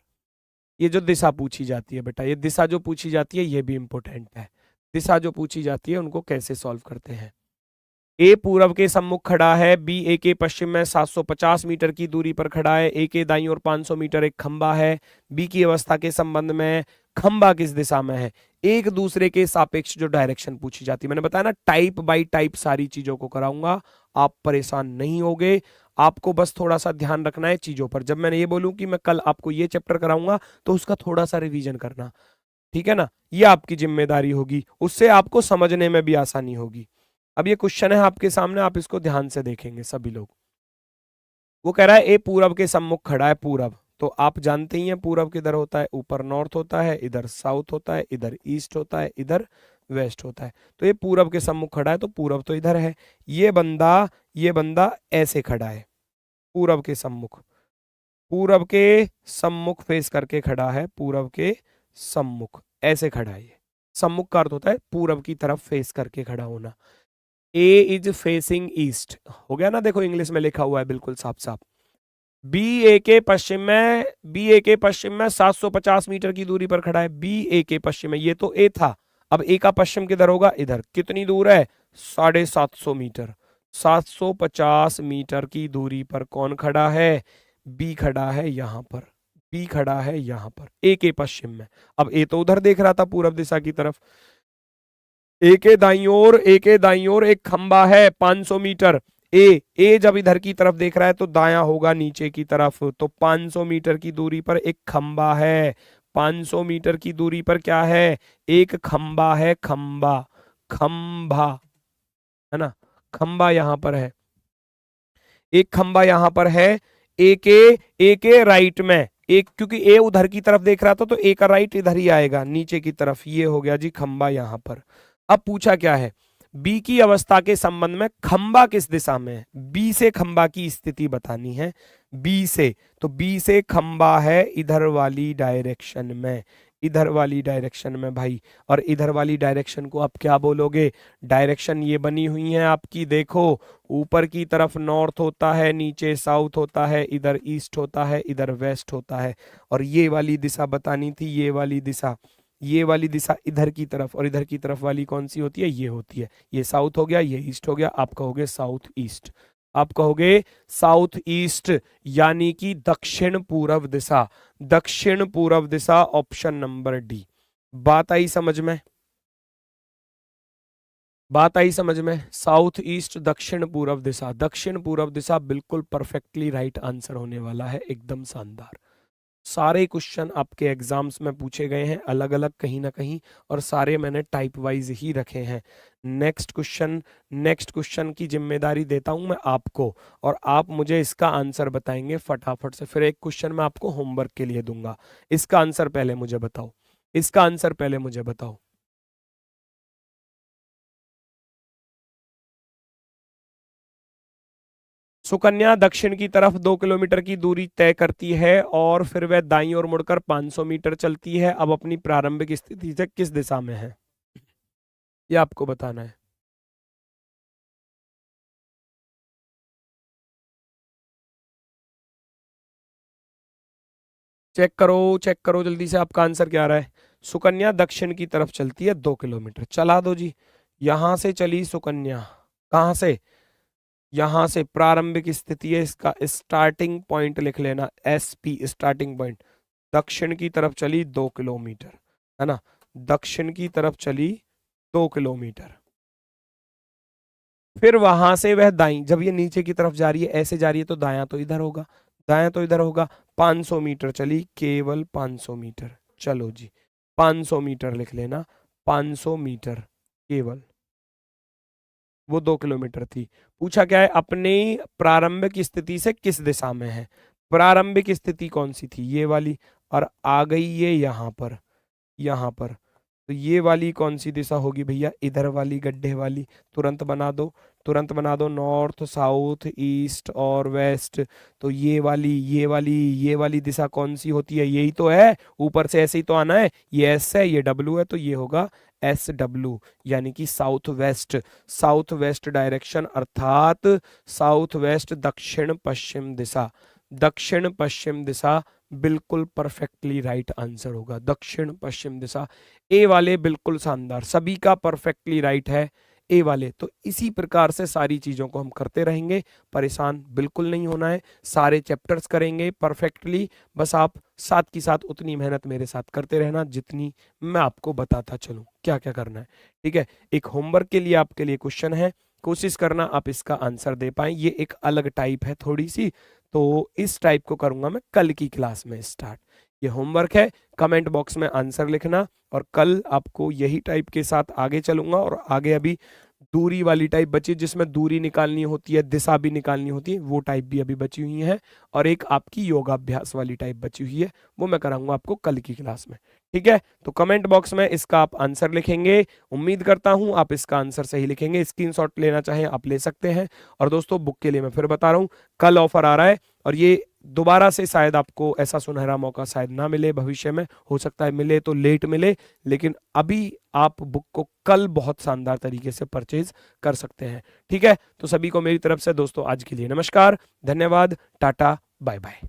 ये जो दिशा पूछी जाती है बेटा, ये दिशा जो पूछी जाती है ये भी इंपॉर्टेंट है, दिशा जो पूछी जाती है उनको कैसे सॉल्व करते हैं। ए पूरब के सम्मुख खड़ा है, बी ए के पश्चिम में 750 मीटर की दूरी पर खड़ा है, ए के दाईं ओर 500 मीटर एक खंबा है, बी की अवस्था के संबंध में खंबा किस दिशा में है। एक दूसरे के सापेक्ष जो डायरेक्शन पूछी जाती है, मैंने बताया ना टाइप बाय टाइप सारी चीजों को कराऊंगा, आप परेशान नहीं होगे, आपको बस थोड़ा सा ध्यान रखना है चीजों पर। जब मैंने ये बोलूं कि मैं कल आपको ये चैप्टर कराऊंगा तो उसका थोड़ा सा रिवीजन करना, ठीक है ना, ये आपकी जिम्मेदारी होगी, उससे आपको समझने में भी आसानी होगी। अब ये क्वेश्चन है आपके सामने, आप इसको ध्यान से देखेंगे सभी लोग। वो कह रहा है ए पूरब के सम्मुख खड़ा है, पूरब तो आप जानते ही हैं पूरब किधर होता है, ऊपर नॉर्थ होता है, इधर साउथ होता है, इधर ईस्ट होता है, इधर वेस्ट होता है। तो ये पूरब के सम्मुख खड़ा है, तो पूरब तो इधर है, ये बंदा ऐसे खड़ा है, पूरब के सम्मुख, पूरब के सम्मुख फेस करके खड़ा है, पूरब के सम्मुख ऐसे खड़ा है। ये सम्मुख का अर्थ होता है पूरब की तरफ फेस करके खड़ा होना। ए इज फेसिंग ईस्ट हो गया ना, देखो इंग्लिश में लिखा हुआ है बिल्कुल साफ साफ। बी ए के पश्चिम में, बी ए के पश्चिम में 750 मीटर की दूरी पर खड़ा है, बी ए के पश्चिम में, ये तो ए था, अब ए का पश्चिम किधर होगा, इधर। कितनी दूर है, 750 मीटर, 750 मीटर की दूरी पर कौन खड़ा है, बी खड़ा है यहां पर, बी खड़ा है यहां पर ए के पश्चिम में। अब ए तो उधर देख रहा था पूरब दिशा की तरफ, ए के दाईं ओर, ए के दाईं ओर एक खंबा है 500 मीटर, ए जब इधर की तरफ देख रहा है तो दायां होगा नीचे की तरफ, तो 500 मीटर की दूरी पर एक खंबा है, 500 मीटर की दूरी पर क्या है, एक खंबा है, खंबा, खंबा है ना, खंबा यहां पर है, एक खंबा यहां पर है, ए के राइट में एक, क्योंकि ए उधर की तरफ देख रहा था तो ए का राइट इधर ही आएगा नीचे की तरफ, ये हो गया जी खंबा यहां पर। अब पूछा क्या है, बी की अवस्था के संबंध में खंबा किस दिशा में है, बी से खंबा की स्थिति बतानी है, बी से, तो बी से खंबा है इधर वाली डायरेक्शन में, इधर वाली डायरेक्शन में भाई, और इधर वाली डायरेक्शन को आप क्या बोलोगे, डायरेक्शन ये बनी हुई है आपकी, देखो ऊपर की तरफ नॉर्थ होता है, नीचे साउथ होता है, इधर ईस्ट होता है, इधर वेस्ट होता है, और ये वाली दिशा बतानी थी, ये वाली दिशा, ये वाली दिशा इधर की तरफ, और इधर की तरफ वाली कौन सी होती है, ये होती है, ये साउथ हो गया, ये ईस्ट हो गया, आप कहोगे साउथ ईस्ट, आप कहोगे साउथ ईस्ट, यानी कि दक्षिण पूर्व दिशा, दक्षिण पूर्व दिशा, ऑप्शन नंबर डी। बात आई समझ में, बात आई समझ में, साउथ ईस्ट दक्षिण पूर्व दिशा, दक्षिण पूर्व दिशा बिल्कुल परफेक्टली राइट आंसर होने वाला है, एकदम शानदार। सारे क्वेश्चन आपके एग्जाम्स में पूछे गए हैं अलग अलग कहीं ना कहीं, और सारे मैंने टाइप वाइज ही रखे हैं। नेक्स्ट क्वेश्चन की जिम्मेदारी देता हूं मैं आपको, और आप मुझे इसका आंसर बताएंगे फटाफट से। फिर एक क्वेश्चन मैं आपको होमवर्क के लिए दूंगा। इसका आंसर पहले मुझे बताओ, इसका आंसर पहले मुझे बताओ। सुकन्या दक्षिण की तरफ 2 किलोमीटर की दूरी तय करती है और फिर वह दाईं ओर मुड़कर 500 मीटर चलती है। अब अपनी प्रारंभिक स्थिति से किस दिशा में है, ये आपको बताना है। चेक करो जल्दी से, आपका आंसर क्या आ रहा है। सुकन्या दक्षिण की तरफ चलती है 2 किलोमीटर, चला दो जी। यहां से चली सुकन्या, कहां से, यहां से प्रारंभिक स्थिति है, इसका स्टार्टिंग पॉइंट लिख लेना, SP स्टार्टिंग पॉइंट। दक्षिण की तरफ चली 2 किलोमीटर, है ना, दक्षिण की तरफ चली 2 किलोमीटर। फिर वहां से वह दाईं, जब ये नीचे की तरफ जा रही है, ऐसे जा रही है, तो दायां तो इधर होगा, दायां तो इधर होगा। 500 मीटर चली, केवल 500 मीटर। चलो जी, 500 मीटर लिख लेना, 500 मीटर केवल, वो 2 किलोमीटर थी। पूछा क्या है, अपनी प्रारंभिक स्थिति से किस दिशा में है। प्रारंभिक स्थिति कौन सी थी, ये वाली, और आ गई ये यहाँ पर, यहाँ पर। तो ये वाली कौन सी दिशा होगी भैया, इधर वाली, गड्ढे वाली। तुरंत बना दो, तुरंत बना दो, नॉर्थ साउथ ईस्ट और वेस्ट। तो ये वाली दिशा कौन सी होती है, यही तो है, ऊपर से ऐसे ही तो आना है। ये एस है, ये डब्ल्यू है, तो ये होगा SW, यानी कि south west, south west direction, अर्थात साउथ वेस्ट, दक्षिण पश्चिम दिशा, दक्षिण पश्चिम दिशा बिल्कुल परफेक्टली राइट आंसर होगा, दक्षिण पश्चिम दिशा। ए वाले बिल्कुल शानदार, सभी का परफेक्टली राइट है ए वाले। तो इसी प्रकार से सारी चीजों को हम करते रहेंगे, परेशान बिल्कुल नहीं होना है, सारे चैप्टर्स करेंगे परफेक्टली। बस आप साथ की साथ उतनी मेहनत मेरे साथ करते रहना जितनी मैं आपको बताता चलूं क्या क्या करना है, ठीक है। एक होमवर्क के लिए आपके लिए क्वेश्चन है, कोशिश करना आप इसका आंसर दे पाए। ये एक अलग टाइप है थोड़ी सी, तो इस टाइप को करूंगा मैं कल की क्लास में स्टार्ट। ये होमवर्क है, कमेंट बॉक्स में आंसर लिखना, और कल आपको यही टाइप के साथ आगे चलूंगा। और आगे अभी दूरी वाली टाइप बची, जिसमें दूरी निकालनी होती है, दिशा भी निकालनी होती है, वो टाइप भी अभी बची हुई है। और एक आपकी योगाभ्यास वाली टाइप बची हुई है, वो मैं कराऊंगा आपको कल की क्लास में, ठीक है। तो कमेंट बॉक्स में इसका आप आंसर लिखेंगे, उम्मीद करता हूं आप इसका आंसर सही लिखेंगे। स्क्रीनशॉट लेना चाहें आप ले सकते हैं। और दोस्तों, बुक के लिए मैं फिर बता रहा हूं, कल ऑफर आ रहा है, और ये दोबारा से शायद आपको ऐसा सुनहरा मौका शायद ना मिले, भविष्य में हो सकता है मिले तो लेट मिले, लेकिन अभी आप बुक को कल बहुत शानदार तरीके से परचेज कर सकते हैं, ठीक है। तो सभी को मेरी तरफ से दोस्तों आज के लिए नमस्कार, धन्यवाद, टाटा, बाय बाय।